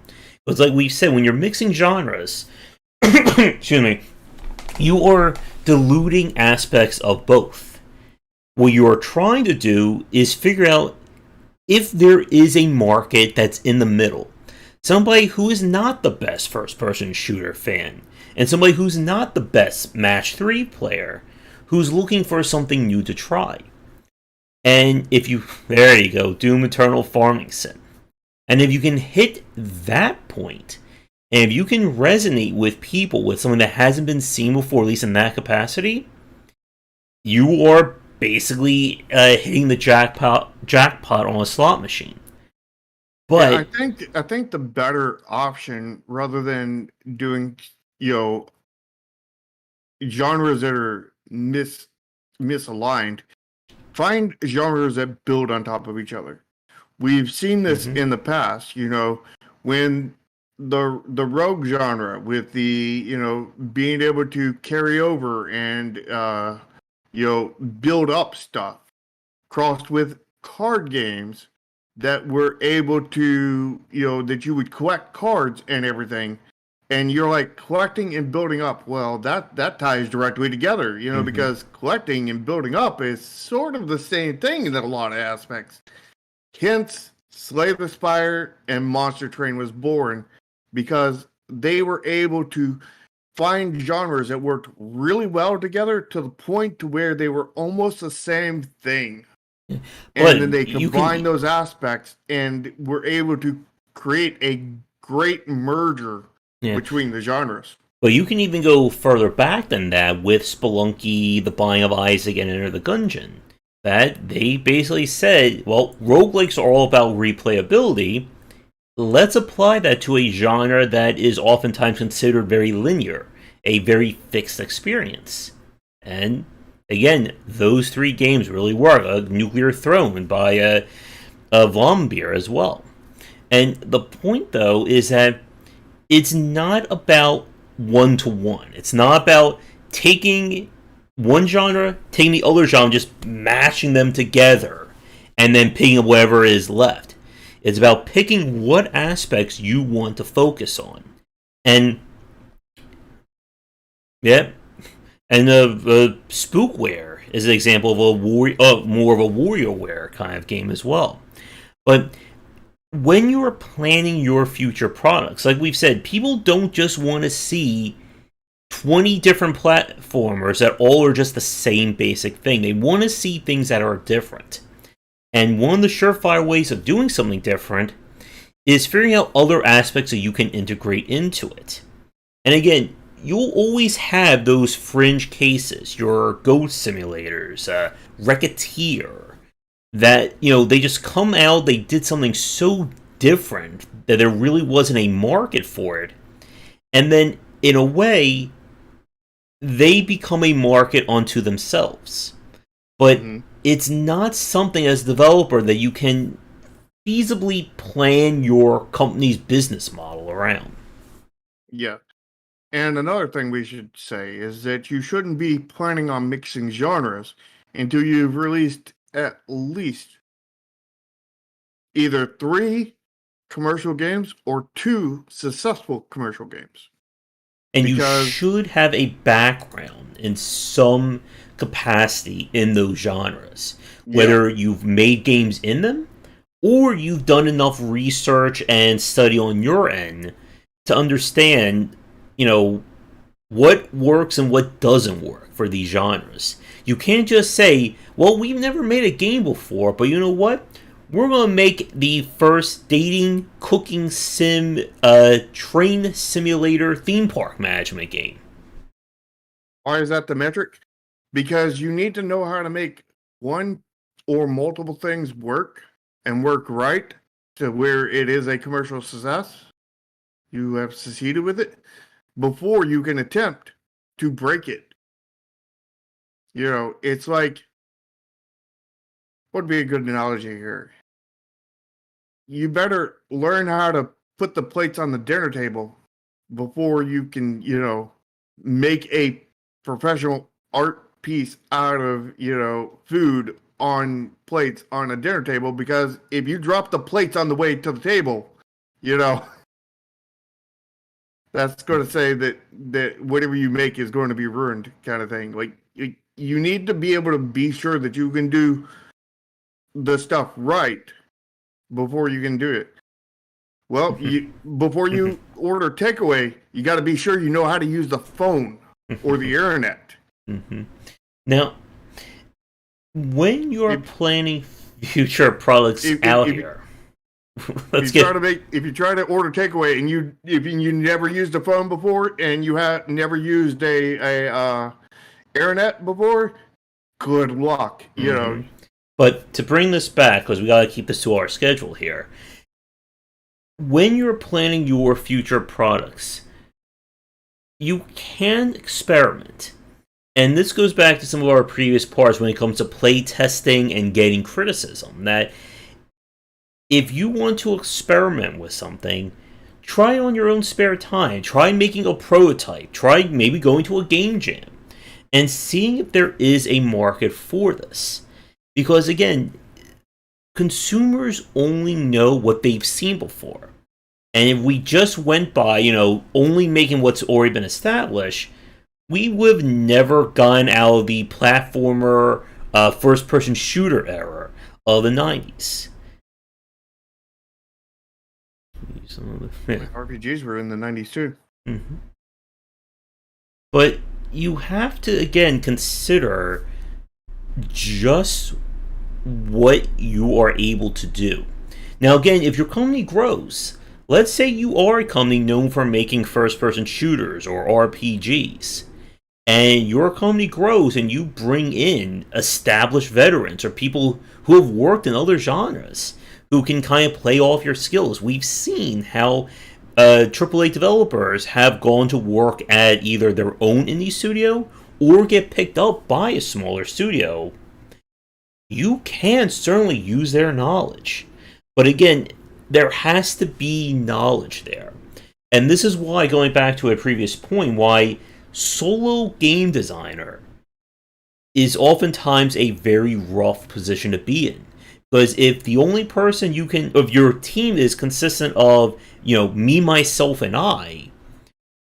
It's like we said, when you're mixing genres, excuse me, you are diluting aspects of both. What you are trying to do is figure out if there is a market that's in the middle. Somebody who is not the best first person shooter fan, and somebody who's not the best match 3 player, who's looking for something new to try. And there you go, Doom Eternal Farming Sim. And if you can hit that point, and if you can resonate with people with something that hasn't been seen before, at least in that capacity, you are basically hitting the jackpot on a slot machine. But yeah, I think the better option, rather than doing genres that are misaligned, find genres that build on top of each other. We've seen this in the past, when the rogue genre with the being able to carry over and build up stuff, crossed with card games that were able to that you would collect cards and everything, and you're like collecting and building up. Well, that ties directly together, because collecting and building up is sort of the same thing in a lot of aspects. Hence, Slay the Spire and Monster Train was born because they were able to find genres that worked really well together to the point to where they were almost the same thing. And then they combined those aspects and were able to create a great merger between the genres. But you can even go further back than that with Spelunky, The Binding of Isaac, and Enter the Gungeon. That they basically said, well, roguelikes are all about replayability. Let's apply that to a genre that is oftentimes considered very linear, a very fixed experience. And again, those 3 games really work. A Nuclear Throne by a Vombeer as well. And the point, though, is that it's not about one-to-one. It's not about taking one genre, taking the other genre, just mashing them together, and then picking whatever is left. It's about picking what aspects you want to focus on. And, yeah, and Spookware is an example of more of a WarioWare kind of game as well. But when you are planning your future products, like we've said, people don't just want to see 20 different platformers that all are just the same basic thing. They want to see things that are different. And one of the surefire ways of doing something different is figuring out other aspects that you can integrate into it. And again, you'll always have those fringe cases, your ghost simulators, Racketeer, that, they just come out, they did something so different that there really wasn't a market for it. And then, in a way, they become a market unto themselves. But it's not something as a developer that you can feasibly plan your company's business model around. Yeah. And another thing we should say is that you shouldn't be planning on mixing genres until you've released at least either 3 commercial games or 2 successful commercial games. And you should have a background in some capacity in those genres. Whether you've made games in them, or you've done enough research and study on your end to understand, what works and what doesn't work for these genres. You can't just say, well, we've never made a game before, but you know what? We're going to make the first dating, cooking sim, train simulator theme park management game. Why is that the metric? Because you need to know how to make one or multiple things work and work right to where it is a commercial success. You have succeeded with it before you can attempt to break it. It's like, what would be a good analogy here? You better learn how to put the plates on the dinner table before you can, make a professional art piece out of, food on plates on a dinner table. Because if you drop the plates on the way to the table, you know, that's going to say that whatever you make is going to be ruined, kind of thing. Like, you need to be able to be sure that you can do the stuff right before you can do it. Well, before you order takeaway, you got to be sure you know how to use the phone or the internet. Mm-hmm. Now, when you're planning future products here, if you try to order takeaway and if you never used a phone before and you have never used a internet before, good luck. You know. But to bring this back, because we got to keep this to our schedule here. When you're planning your future products, you can experiment. And this goes back to some of our previous parts when it comes to play testing and getting criticism. That if you want to experiment with something, try on your own spare time. Try making a prototype. Try maybe going to a game jam and seeing if there is a market for this. Because again, consumers only know what they've seen before. And if we just went by, only making what's already been established, we would have never gotten out of the platformer, first-person shooter era of the 90s. RPGs were in the 90s too. Mm-hmm. But you have to, again, consider just what you are able to do. Now, again, if your company grows, let's say you are a company known for making first-person shooters or RPGs, and your company grows and you bring in established veterans or people who have worked in other genres who can kind of play off your skills. We've seen how AAA developers have gone to work at either their own indie studio or get picked up by a smaller studio. You can certainly use their knowledge. But again, there has to be knowledge there. And this is why, going back to a previous point, why solo game designer is oftentimes a very rough position to be in. Because if the only person if your team is consistent of, me, myself, and I,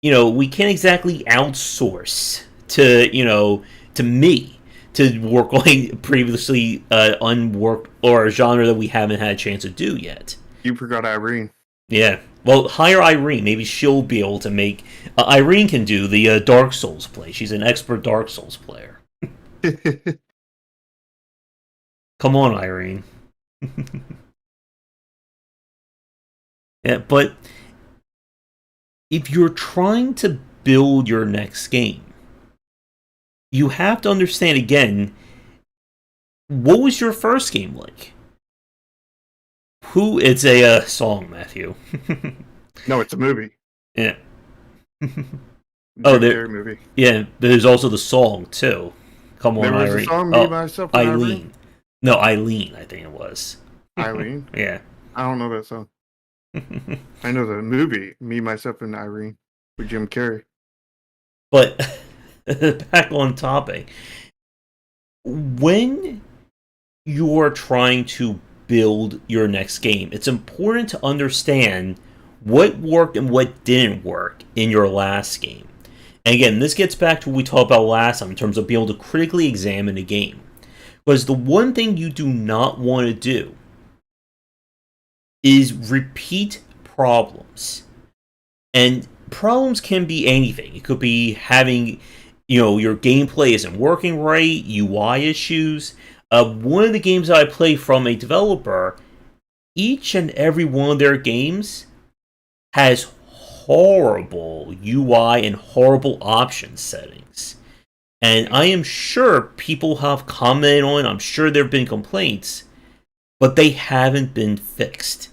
we can't exactly outsource to me to work on previously unworked or a genre that we haven't had a chance to do yet. You forgot Irene. Yeah. Well, hire Irene. Maybe she'll be able to make... Irene can do the Dark Souls play. She's an expert Dark Souls player. Come on, Irene. Yeah, but if you're trying to build your next game, you have to understand, again, what was your first game like? It's a song, Matthew. No, it's a movie. Yeah. Movie. Yeah, there's also the song, too. Come on, there was Irene. A song, Me, Myself, and Eileen. No, Eileen, I think it was. Eileen? Yeah. I don't know that song. I know the movie, Me, Myself, and Irene, with Jim Carrey. But, back on topic. When you're trying to build your next game, it's important to understand what worked and what didn't work in your last game. And again, this gets back to what we talked about last time in terms of being able to critically examine a game. Because the one thing you do not want to do is repeat problems. And problems can be anything. It could be having, your gameplay isn't working right, UI issues. One of the games I play from a developer, each and every one of their games has horrible UI and horrible option settings. And I am sure people have commented on it, I'm sure there have been complaints, but they haven't been fixed.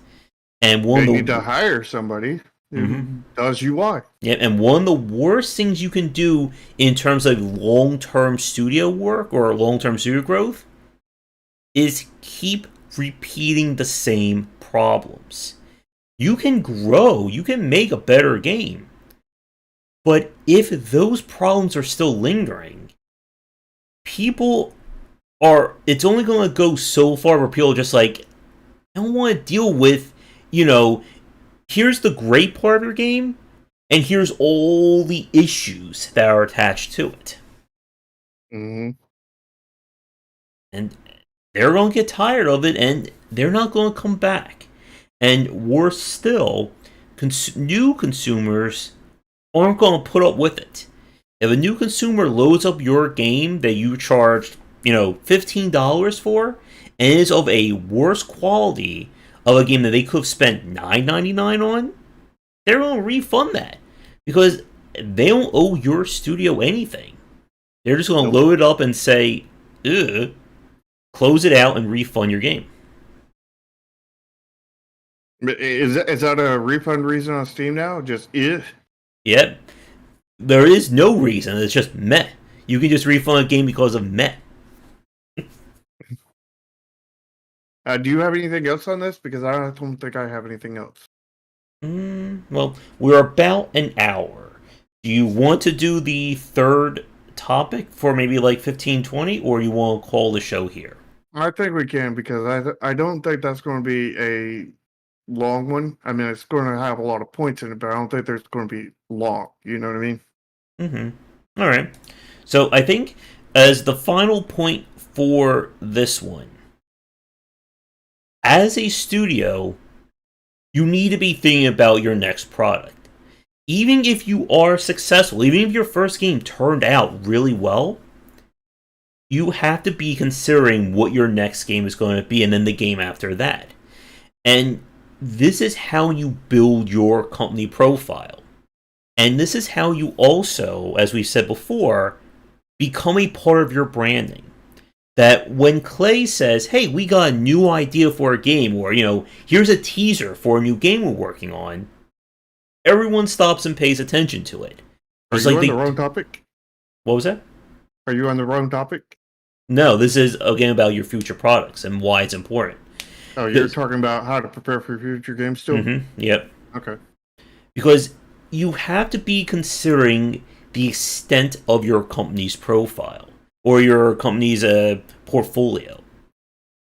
And they need to hire somebody. Mm-hmm. It does UI. Yeah, and one of the worst things you can do in terms of long-term studio work or long-term studio growth is keep repeating the same problems. You can grow, you can make a better game, but if those problems are still lingering, people it's only going to go so far where people are just like, I don't want to deal with, you know, here's the great part of your game, and here's all the issues that are attached to it. Mm-hmm. And they're going to get tired of it, and they're not going to come back. And worse still, new consumers aren't going to put up with it. If a new consumer loads up your game that you charged, $15 for, and is of a worse quality of a game that they could have spent $9.99 on, they're going to refund that because they don't owe your studio anything. They're just going to load it up and say, ugh, close it out and refund your game. Is that a refund reason on Steam now? Just if? Yep. There is no reason. It's just meh. You can just refund a game because of meh. Do you have anything else on this? Because I don't think I have anything else. Well, we're about an hour. Do you want to do the third topic for maybe like 15-20, or you want to call the show here? I think we can, because I don't think that's going to be a long one. I mean, it's going to have a lot of points in it, but I don't think there's going to be long. You know what I mean? Mm-hmm. All right. So I think as the final point for this one, as a studio, you need to be thinking about your next product. Even if you are successful, even if your first game turned out really well, you have to be considering what your next game is going to be and then the game after that. And this is how you build your company profile. And this is how you also, as we said before, become a part of your branding. That when Clay says, hey, we got a new idea for a game, or, here's a teaser for a new game we're working on, everyone stops and pays attention to it. Are you on the wrong topic? What was that? Are you on the wrong topic? No, this is a game about your future products and why it's important. Oh, you're talking about how to prepare for future games still? Mm-hmm, yep. Okay. Because you have to be considering the extent of your company's profile or your company's portfolio.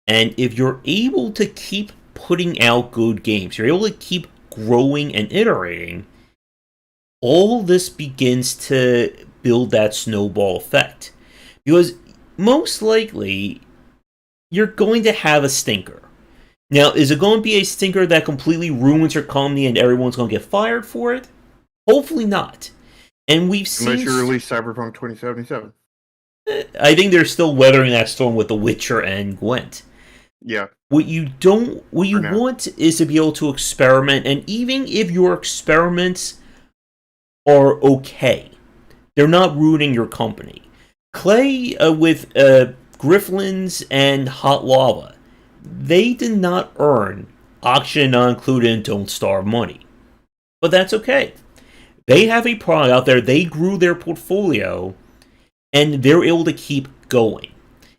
And if you're able to keep putting out good games, you're able to keep growing and iterating, all this begins to build that snowball effect. Because most likely, you're going to have a stinker. Now, is it going to be a stinker that completely ruins your company and everyone's going to get fired for it? Hopefully not. And we've seen... Unless you release Cyberpunk 2077. I think they're still weathering that storm with The Witcher and Gwent. Yeah. What you want is to be able to experiment, and even if your experiments are okay, they're not ruining your company. Clay with Grifflins and Hot Lava, they did not earn Oxygen Not Included and Don't Starve money. But that's okay. They have a product out there, they grew their portfolio, and they're able to keep going.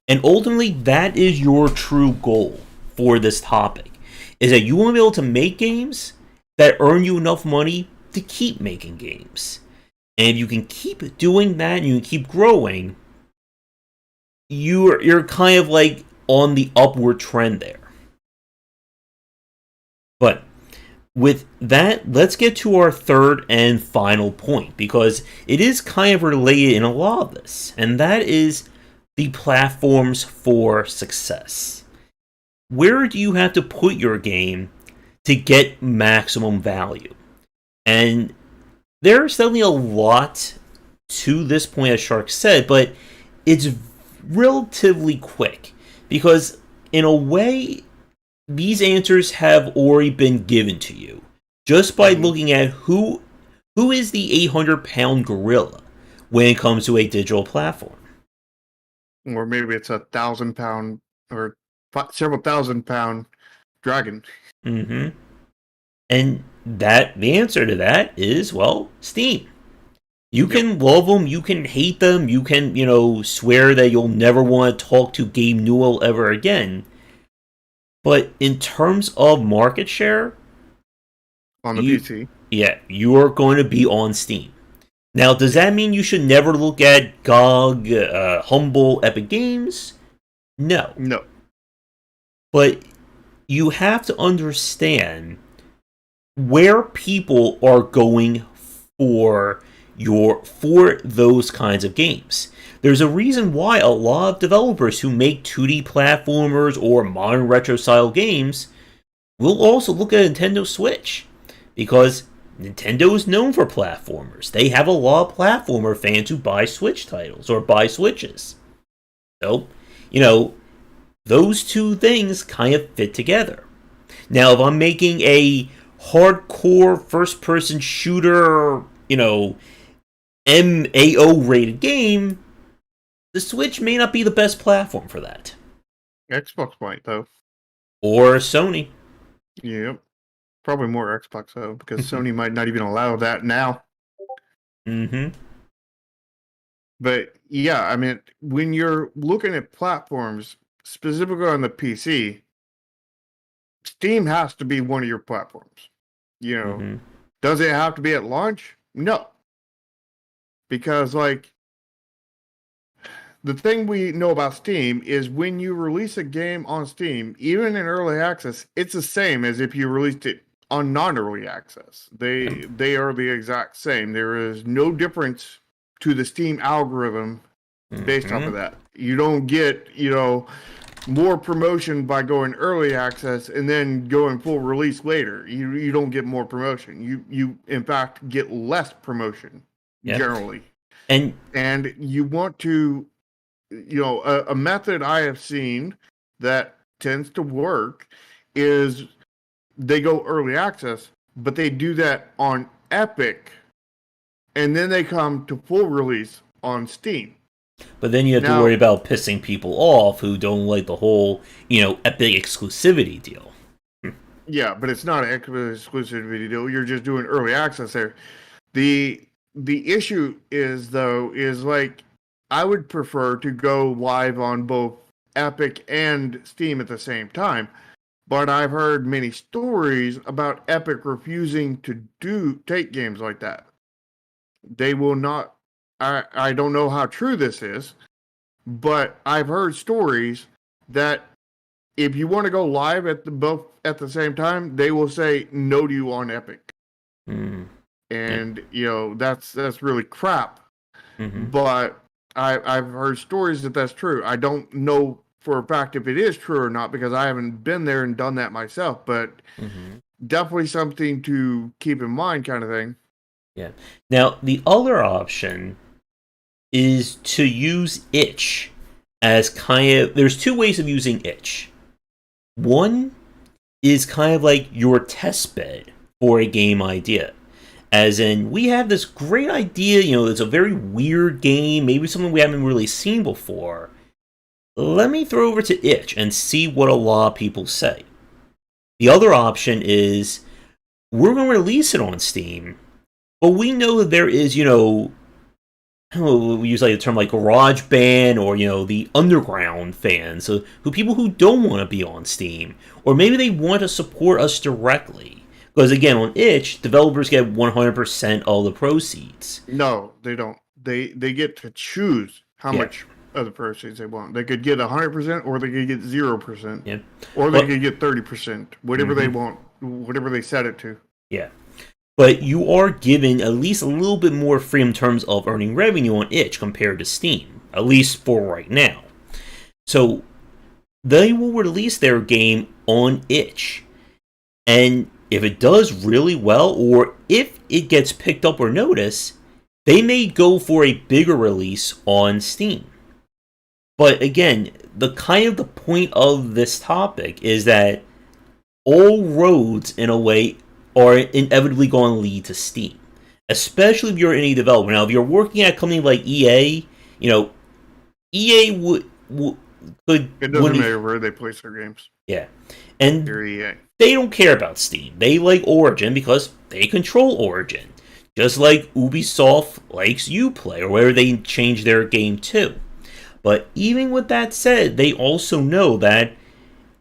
And ultimately, that is your true goal for this topic, is that you want to be able to make games that earn you enough money to keep making games. And if you can keep doing that and you can keep growing, you're kind of like on the upward trend there. But with that, let's get to our third and final point, because it is kind of related in a lot of this, and that is the platforms for success. Where do you have to put your game to get maximum value? And there's definitely a lot to this point, as Shark said, but it's relatively quick, because in a way, these answers have already been given to you just by looking at who is the 800-pound gorilla when it comes to a digital platform. Or maybe it's 1,000-pound or several 1,000-pound dragon. Mm-hmm. And the answer to that is, well, Steam. You Yep. can love them, you can hate them, you can, swear that you'll never want to talk to Gabe Newell ever again. But in terms of market share, On the you PC. yeah, you are going to be on Steam. Now, does that mean you should never look at GOG, Humble, Epic Games? No. No. But you have to understand where people are going for those kinds of games. There's a reason why a lot of developers who make 2D platformers or modern retro style games will also look at Nintendo Switch, because Nintendo is known for platformers. They have a lot of platformer fans who buy Switch titles or buy Switches. So, those two things kind of fit together. Now, if I'm making a hardcore first person shooter, MAO rated game, the Switch may not be the best platform for that. Xbox might, though. Or Sony. Yep. Probably more Xbox, though, because Sony might not even allow that now. Mm-hmm. But yeah, I mean, when you're looking at platforms, specifically on the PC, Steam has to be one of your platforms. Mm-hmm. Does it have to be at launch? No. Because, like, the thing we know about Steam is when you release a game on Steam, even in early access, it's the same as if you released it on non-early access. They are the exact same. There is no difference to the Steam algorithm based off of that. You don't get, more promotion by going early access and then going full release later. You don't get more promotion. You in fact get less promotion generally. And you want to, a method I have seen that tends to work is they go early access, but they do that on Epic, and then they come to full release on Steam. But then you have to worry about pissing people off who don't like the whole, Epic exclusivity deal. Yeah, but it's not an exclusivity deal. You're just doing early access there. The issue is like, I would prefer to go live on both Epic and Steam at the same time. But I've heard many stories about Epic refusing to take games like that. They will not. I don't know how true this is, but I've heard stories that if you want to go live at both at the same time, they will say no to you on Epic. Mm. And that's really crap. Mm-hmm. But I've heard stories that's true. I don't know for a fact if it is true or not, because I haven't been there and done that myself. But definitely something to keep in mind, kind of thing. Yeah. Now, the other option is to use itch as kind of... There's two ways of using itch. One is kind of like your test bed for a game idea. As in, we have this great idea, it's a very weird game, maybe something we haven't really seen before. Let me throw over to itch and see what a lot of people say. The other option is, we're going to release it on Steam, but we know that there is, we use like the term like garage band, or the underground fans, so people who don't want to be on Steam, or maybe they want to support us directly, because again, on itch, developers get 100% of the proceeds. No, they don't. They get to choose how much of the proceeds they want. They could get 100%, or they could get 0%, or they could get 30%, whatever they want, whatever they set it to. Yeah. But you are given at least a little bit more freedom in terms of earning revenue on itch compared to Steam, at least for right now. So they will release their game on itch. And if it does really well, or if it gets picked up or noticed, they may go for a bigger release on Steam. But again, the point of this topic is that all roads, in a way, are inevitably going to lead to Steam. Especially if you're any developer. Now, if you're working at a company like EA, EA could... It doesn't matter where they place their games. Yeah. And EA. they don't care about Steam. They like Origin because they control Origin. Just like Ubisoft likes Uplay, or where they change their game to. But even with that said, they also know that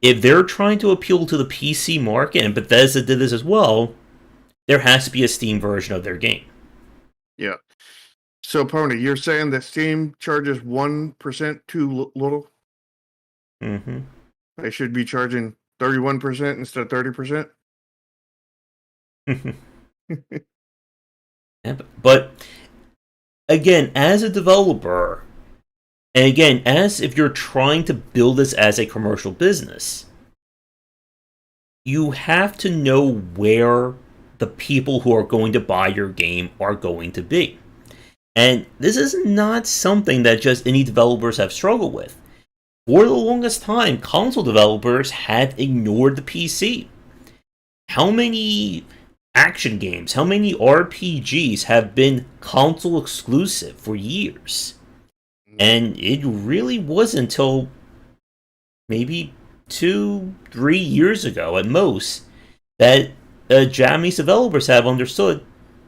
if they're trying to appeal to the PC market, and Bethesda did this as well, there has to be a Steam version of their game. Yeah. So, Pony, you're saying that Steam charges 1% too little? Mm-hmm. They should be charging 31% instead of 30%? But again, as a developer, and again, as if you're trying to build this as a commercial business, you have to know where the people who are going to buy your game are going to be. And this is not something that just indie developers have struggled with. For the longest time, console developers had ignored the PC. How many action games, how many RPGs have been console exclusive for years? And it really wasn't until maybe 2-3 years ago at most that Japanese developers have understood,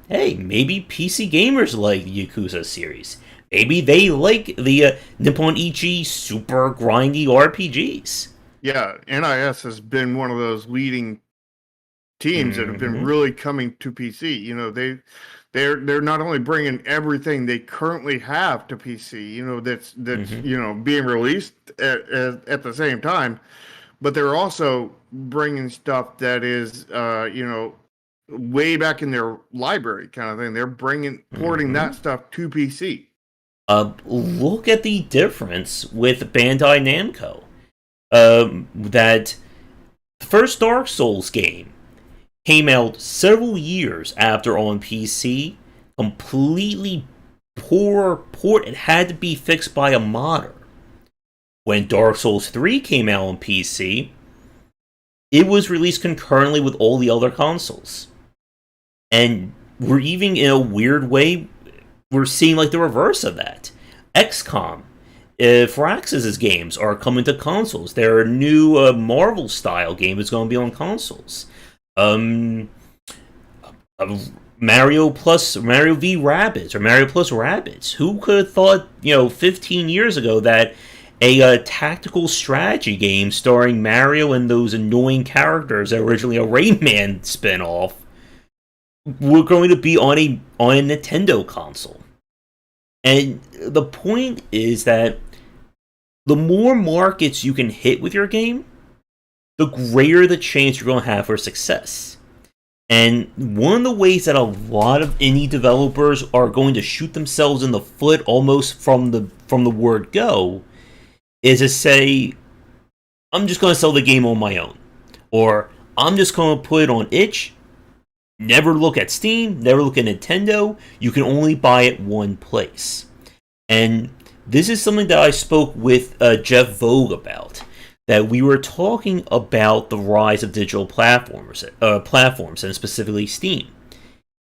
hey, maybe PC gamers like the Yakuza series. Maybe they like the Nippon Ichi super grindy RPGs. Yeah, NIS has been one of those leading teams that have been Mm-hmm. really coming to PC. You know, they're not only bringing everything they currently have to PC. You know, that's Mm-hmm. being released at the same time, but they're also bringing stuff that is way back in their library kind of thing. They're porting Mm-hmm. that stuff to PC. Look at the difference with Bandai Namco. That the first Dark Souls game came out several years after on PC, completely poor port. It had to be fixed by a modder. When Dark Souls 3 came out on PC, it was released concurrently with all the other consoles. And we're even in a weird way, we're seeing like the reverse of that. XCOM, Firaxis' games are coming to consoles. Their new Marvel style game is going to be on consoles. Um, Mario plus Mario v Rabbids or Mario plus Rabbids. Who could have thought, 15 years ago that a tactical strategy game starring Mario and those annoying characters that were originally a Rayman spinoff were going to be on a Nintendo console. And the point is that the more markets you can hit with your game, the greater the chance you're going to have for success. And one of the ways that a lot of indie developers are going to shoot themselves in the foot almost from the word go is to say, I'm just going to sell the game on my own. Or I'm just going to put it on itch. Never look at Steam, never look at Nintendo. You can only buy it one place. And this is something that I spoke with Jeff Vogue about. That we were talking about the rise of digital platforms, and specifically Steam.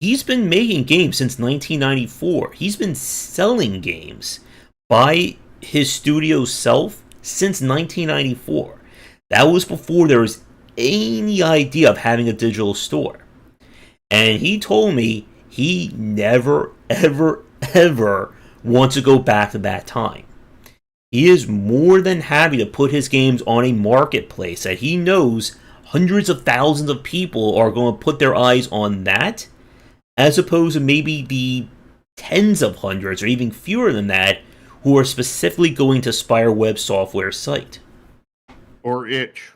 He's been making games since 1994. He's been selling games by his studio self since 1994. That was before there was any idea of having a digital store. And he told me he never, ever, ever wants to go back to that time. He is more than happy to put his games on a marketplace that he knows hundreds of thousands of people are going to put their eyes on that, as opposed to maybe the tens of hundreds or even fewer than that who are specifically going to Spire Web Software site. Or itch.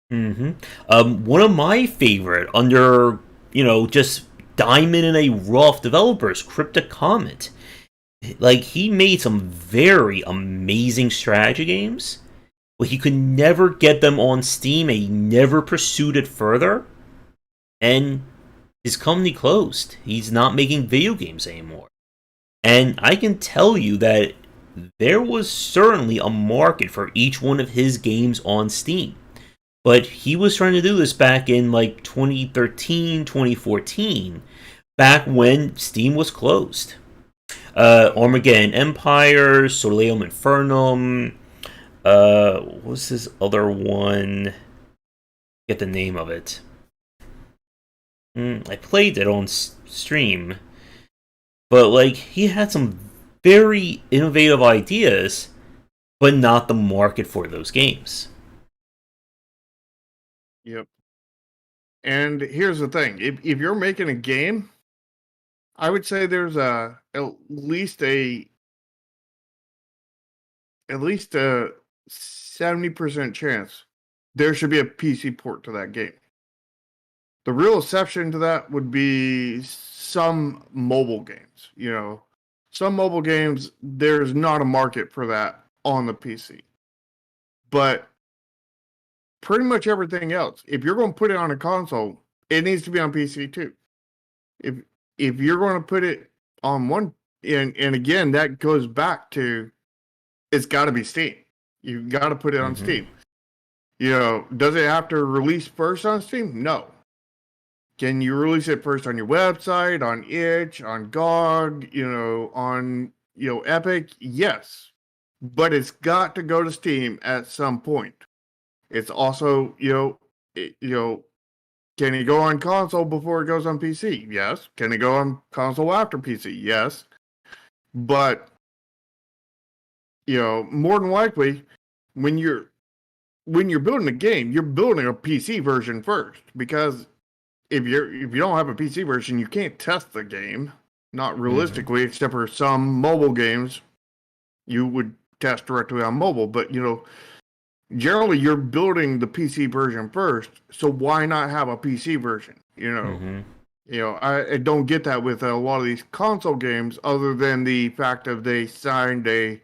One of my favorite under, just diamond in a rough developers, Cryptic Comet. Like, he made some very amazing strategy games, but he could never get them on Steam and he never pursued it further. And his company closed. He's not making video games anymore. And I can tell you that there was certainly a market for each one of his games on Steam. But he was trying to do this back in like 2013, 2014, back when Steam was closed. Armageddon Empire, Soleum Infernum. What was his other one? get the name of it. I played it on stream, but like he had some very innovative ideas, but not the market for those games. Yep. And here's the thing: if you're making a game, I would say there's at least a 70% chance there should be a PC port to that game. The real exception to that would be some mobile games. Some mobile games, there's not a market for that on the PC. But pretty much everything else, if you're going to put it on a console, it needs to be on PC too. If if you're going to put it on one, and again, that goes back to it's got to be Steam. You've got to put it on Steam. Does it have to release first on Steam? No. Can you release it first on your website, on itch, on GOG, on Epic? Yes. But it's got to go to Steam at some point. It's also, can it go on console before it goes on PC? Yes. Can it go on console after PC? Yes. But more than likely, when you're building a game, you're building a PC version first, because if you don't have a PC version, you can't test the game. Not realistically, except for some mobile games, you would test directly on mobile. But generally you're building the PC version first, so why not have a PC version? I don't get that with a lot of these console games, other than the fact that they signed a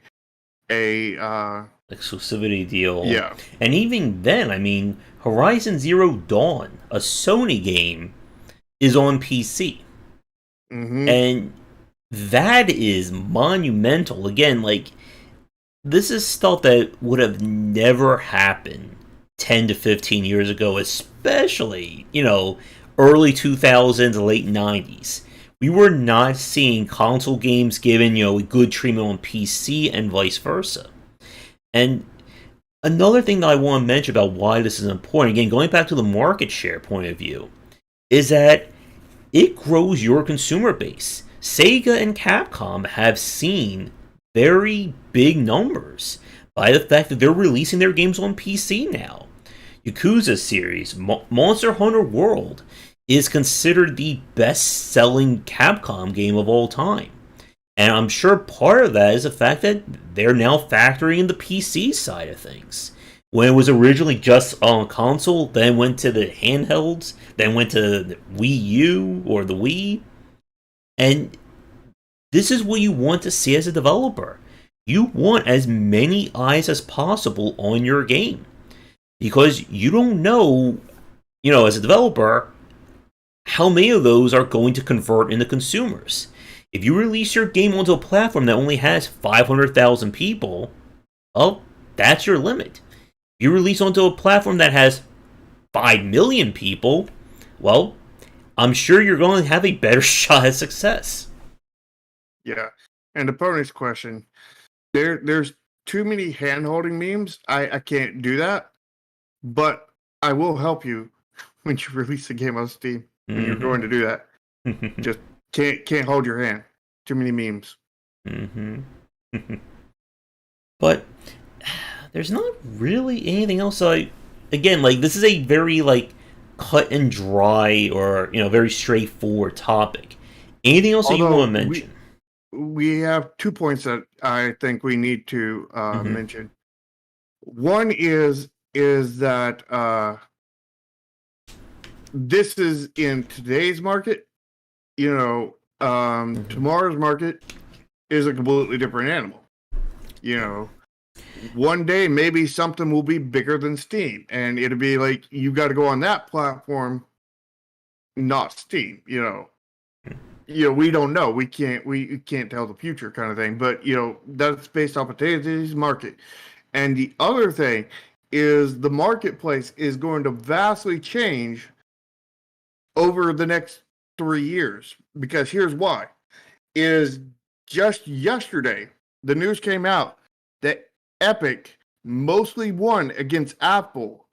exclusivity deal. Yeah. And even then, I mean, Horizon Zero Dawn, a Sony game, is on PC. And that is monumental. Again, like, this is stuff that would have never happened 10 to 15 years ago, especially, early 2000s, late 90s. We were not seeing console games given, a good treatment on PC and vice versa. And another thing that I want to mention about why this is important, again, going back to the market share point of view, is that it grows your consumer base. Sega and Capcom have seen very big numbers by the fact that they're releasing their games on PC now. Yakuza series, Monster Hunter World, is considered the best-selling Capcom game of all time. And I'm sure part of that is the fact that they're now factoring in the PC side of things. When it was originally just on console, then went to the handhelds, then went to the Wii U or the Wii. And this is what you want to see as a developer. You want as many eyes as possible on your game. Because you don't know, as a developer, how many of those are going to convert into consumers. If you release your game onto a platform that only has 500,000 people, well, that's your limit. If you release onto a platform that has 5 million people, well, I'm sure you're going to have a better shot at success. Yeah. And the bonus question, there's too many hand-holding memes. I can't do that, but I will help you when you release a game on Steam. When you're going to do that, just can't hold your hand. Too many memes. But there's not really anything else. Again, like, this is a very cut and dry, or very straightforward topic. Anything else that you want to mention? We have 2 points that I think we need to mention. One is that this is in today's market. Tomorrow's market is a completely different animal. One day maybe something will be bigger than Steam, and it'll be like you got to go on that platform, not Steam. We don't know. We can't tell the future, kind of thing. But that's based off of today's market. And the other thing is the marketplace is going to vastly change over the next 3 years, because here's why: is just yesterday the news came out that Epic mostly won against Apple,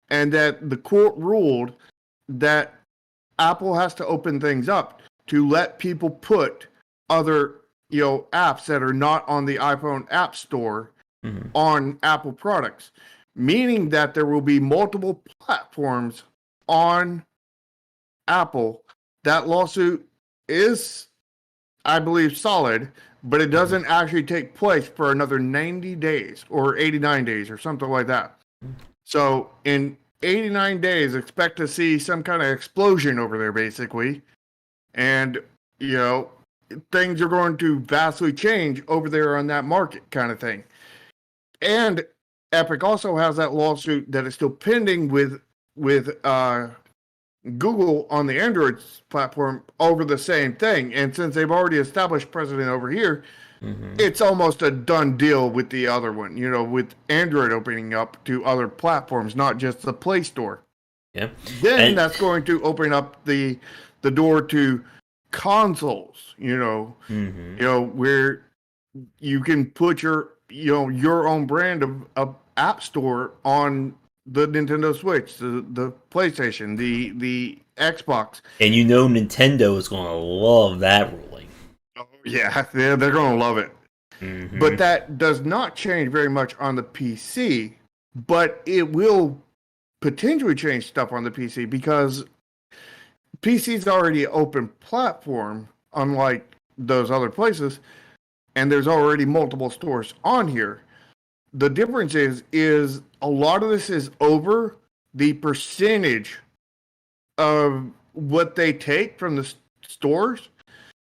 and that the court ruled that Apple has to open things up to let people put other apps that are not on the iPhone App Store on Apple products, meaning that there will be multiple platforms on Apple. That lawsuit is, I believe, solid, but it doesn't actually take place for another 90 days or 89 days or something like that. So in 89 days, expect to see some kind of explosion over there, basically. And, things are going to vastly change over there on that market kind of thing. And Epic also has that lawsuit that is still pending with Google on the Android platform over the same thing. And since they've already established precedent over here, it's almost a done deal with the other one, with Android opening up to other platforms, not just the Play Store. Yeah. Then that's going to open up the door to consoles, where you can put your own brand of app store on the Nintendo Switch, the PlayStation, the Xbox. And Nintendo is going to love that ruling. Oh, yeah, they're going to love it. But that does not change very much on the PC, but it will potentially change stuff on the PC because PC's already an open platform, unlike those other places, and there's already multiple stores on here. The difference is a lot of this is over the percentage of what they take from the stores.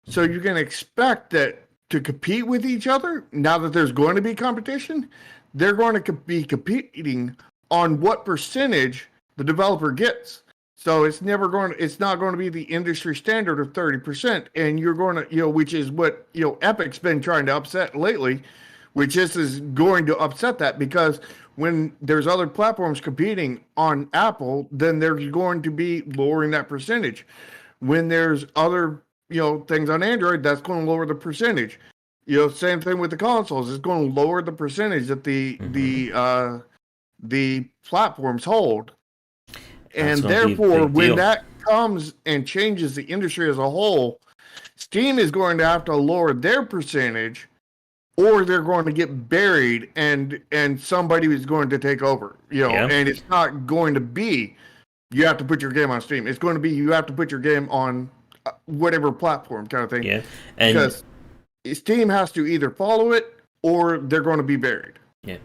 So you can expect that to compete with each other, now that there's going to be competition, they're going to be competing on what percentage the developer gets. So it's not going to be the industry standard of 30%. And you're going to, which is what, Epic's been trying to upset lately, which is going to upset that because when there's other platforms competing on Apple, then they're going to be lowering that percentage. When there's other, things on Android, that's going to lower the percentage. Same thing with the consoles. It's going to lower the percentage that the platforms hold. And therefore, when that comes and changes the industry as a whole, Steam is going to have to lower their percentage, or they're going to get buried, and somebody is going to take over. And it's not going to be you have to put your game on Steam. It's going to be you have to put your game on whatever platform kind of thing. Yeah, because Steam has to either follow it or they're going to be buried. Yeah.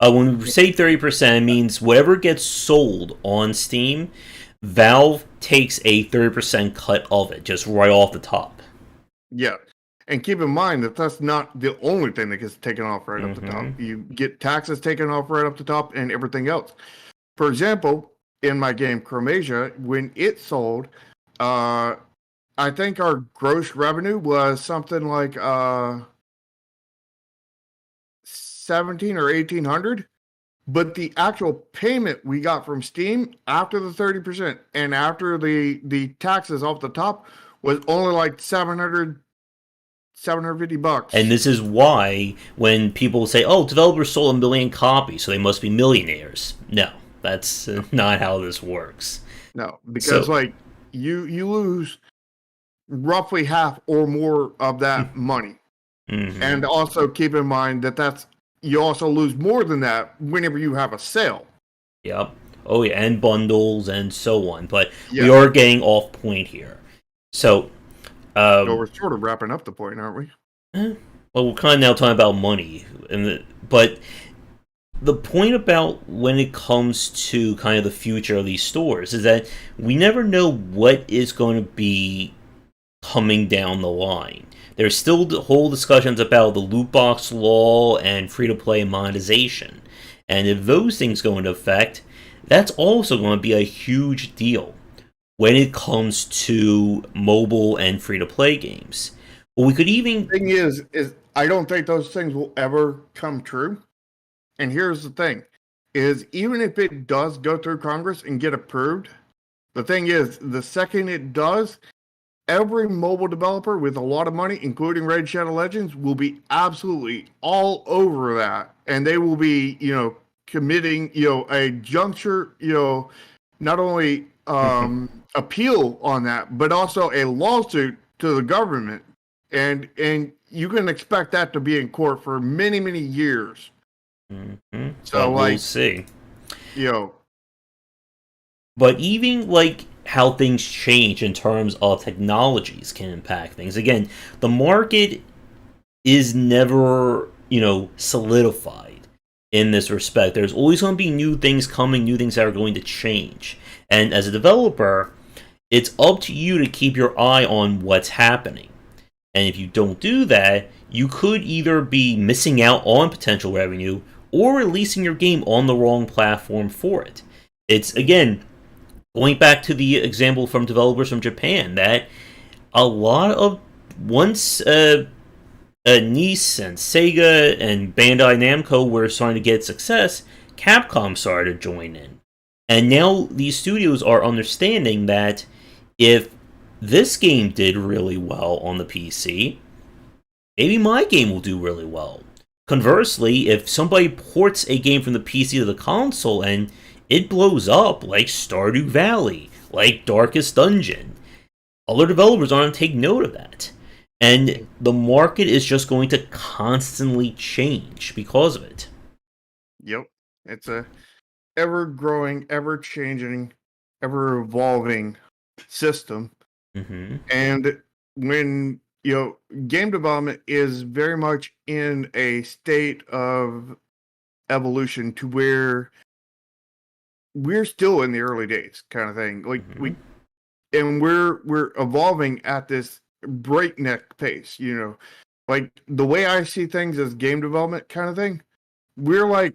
When we say 30%, it means whatever gets sold on Steam, Valve takes a 30% cut of it, just right off the top. Yeah. And keep in mind that that's not the only thing that gets taken off right up the top. You get taxes taken off right up the top and everything else. For example, in my game Chromasia, when it sold, I think our gross revenue was something like 17 or 1800, but the actual payment we got from Steam after the 30% and after the taxes off the top was only like $750. And this is why when people say, "Oh, developers sold 1 million copies, so they must be millionaires." No, that's not how this works. No, because you lose roughly half or more of that money. And also keep in mind that you also lose more than that whenever you have a sale. Yep. Oh yeah, and bundles and so on. But we are getting off point here. So we're sort of wrapping up the point, aren't we? Well, we're kind of now talking about money, but the point about when it comes to kind of the future of these stores is that we never know what is going to be coming down the line. There's still the whole discussions about the loot box law and free-to-play monetization. And if those things go into effect, that's also going to be a huge deal when it comes to mobile and free-to-play games. Well, we could even... The thing is I don't think those things will ever come true. And here's the thing, is even if it does go through Congress and get approved, the thing is, the second it does, every mobile developer with a lot of money, including Raid Shadow Legends, will be absolutely all over that. And they will be, committing, a juncture, not only appeal on that, but also a lawsuit to the government, and you can expect that to be in court for many, many years. So, But we'll like, see. you know, But even like how things change in terms of technologies can impact things. Again, the market is never, solidified in this respect. There's always going to be new things coming, new things that are going to change. And as a developer, it's up to you to keep your eye on what's happening. And if you don't do that, you could either be missing out on potential revenue or releasing your game on the wrong platform for it. It's, again, going back to the example from developers from Japan, that a lot of once Nice and Sega and Bandai Namco were starting to get success, Capcom started to join in. And now these studios are understanding that if this game did really well on the PC, maybe my game will do really well. Conversely, if somebody ports a game from the PC to the console and it blows up like Stardew Valley, like Darkest Dungeon, other developers are going to take note of that. And the market is just going to constantly change because of it. yep, it's a ever growing, ever changing, ever evolving system. Mm-hmm. And when game development is very much in a state of evolution to where we're still in the early days kind of thing. Like Mm-hmm. we're evolving at this breakneck pace, like the way I see things as game development kind of thing. We're like,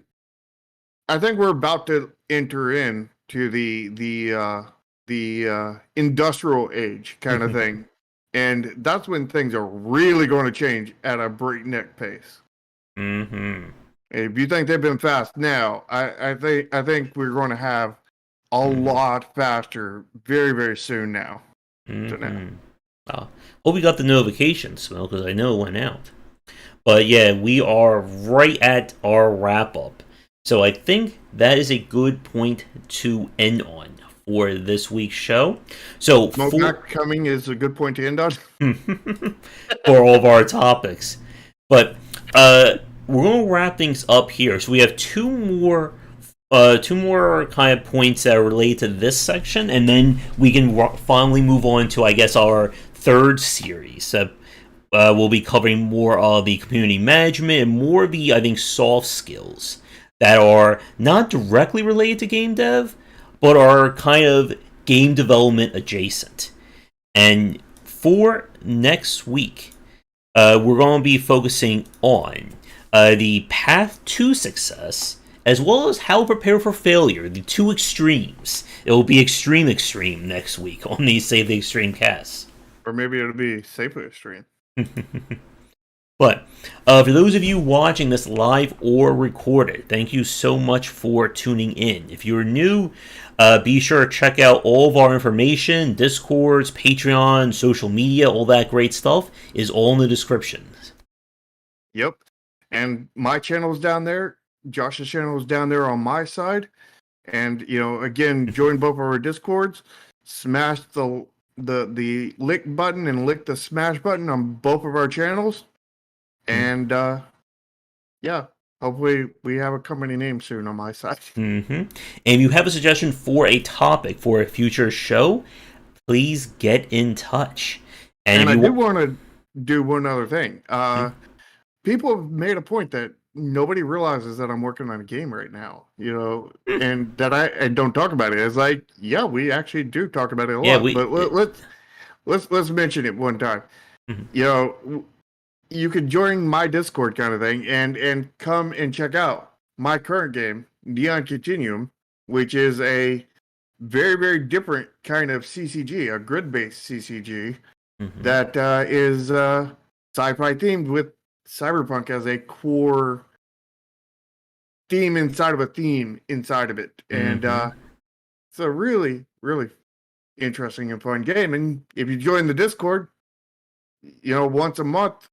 I think we're about to enter into the industrial age kind of thing, and that's when things are really going to change at a breakneck pace. Mm-hmm. If you think they've been fast now, I think we're going to have a lot faster very, very soon now. So now. Mm-hmm. Hope we got the notifications, because I know it went out. But yeah, we are right at our wrap up. So I think that is a good point to end on for this week's show. So Smoke coming is a good point to end on. for all of our topics. But we're going to wrap things up here. So we have two more kind of points that are related to this section, and then we can finally move on to, I guess, our third series. We'll be covering more of the community management and more of the, I think, soft skills that are not directly related to game dev, but are kind of game development adjacent. And for next week, we're going to be focusing on the path to success, as well as how to prepare for failure, the two extremes. It will be extreme next week on the Save the Extreme cast. Or maybe it'll be safely extreme. But for those of you watching this live or recorded, thank you so much for tuning in. If you're new, be sure to check out all of our information, Discords, Patreon, social media, all that great stuff is all in the description. Yep. And my channel is down there. Josh's channel is down there on my side. And, again, join both of our Discords. Smash the lick button and lick the smash button on both of our channels. And yeah, hopefully we have a company name soon on my side. Mm-hmm. And if you have a suggestion for a topic for a future show, please get in touch. And I do want to do one other thing. People have made a point that nobody realizes that I'm working on a game right now, and that I don't talk about it. It's like, yeah, we actually do talk about it a lot. But let's mention it one time. Mm-hmm. You could join my Discord kind of thing and come and check out my current game, Neon Continuum, which is a very, very different kind of CCG, a grid-based CCG that is sci-fi themed with cyberpunk as a core theme inside of a theme inside of it. And it's a really, really interesting and fun game. And if you join the Discord, once a month,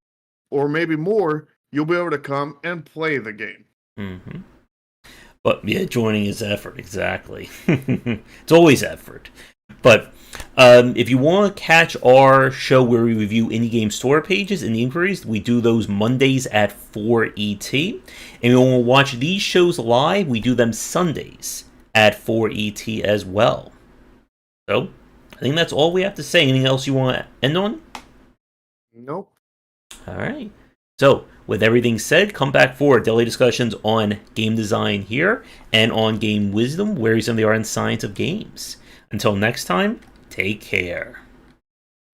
or maybe more, you'll be able to come and play the game. But yeah, joining is effort, exactly. It's always effort. But if you want to catch our show where we review indie game store pages and inquiries, we do those Mondays at 4 ET. And if you want to watch these shows live, we do them Sundays at 4 ET as well. So, I think that's all we have to say. Anything else you want to end on? Nope. All right. So, with everything said, come back for daily discussions on game design here and on game wisdom, where some of the art and science of games. Until next time, take care.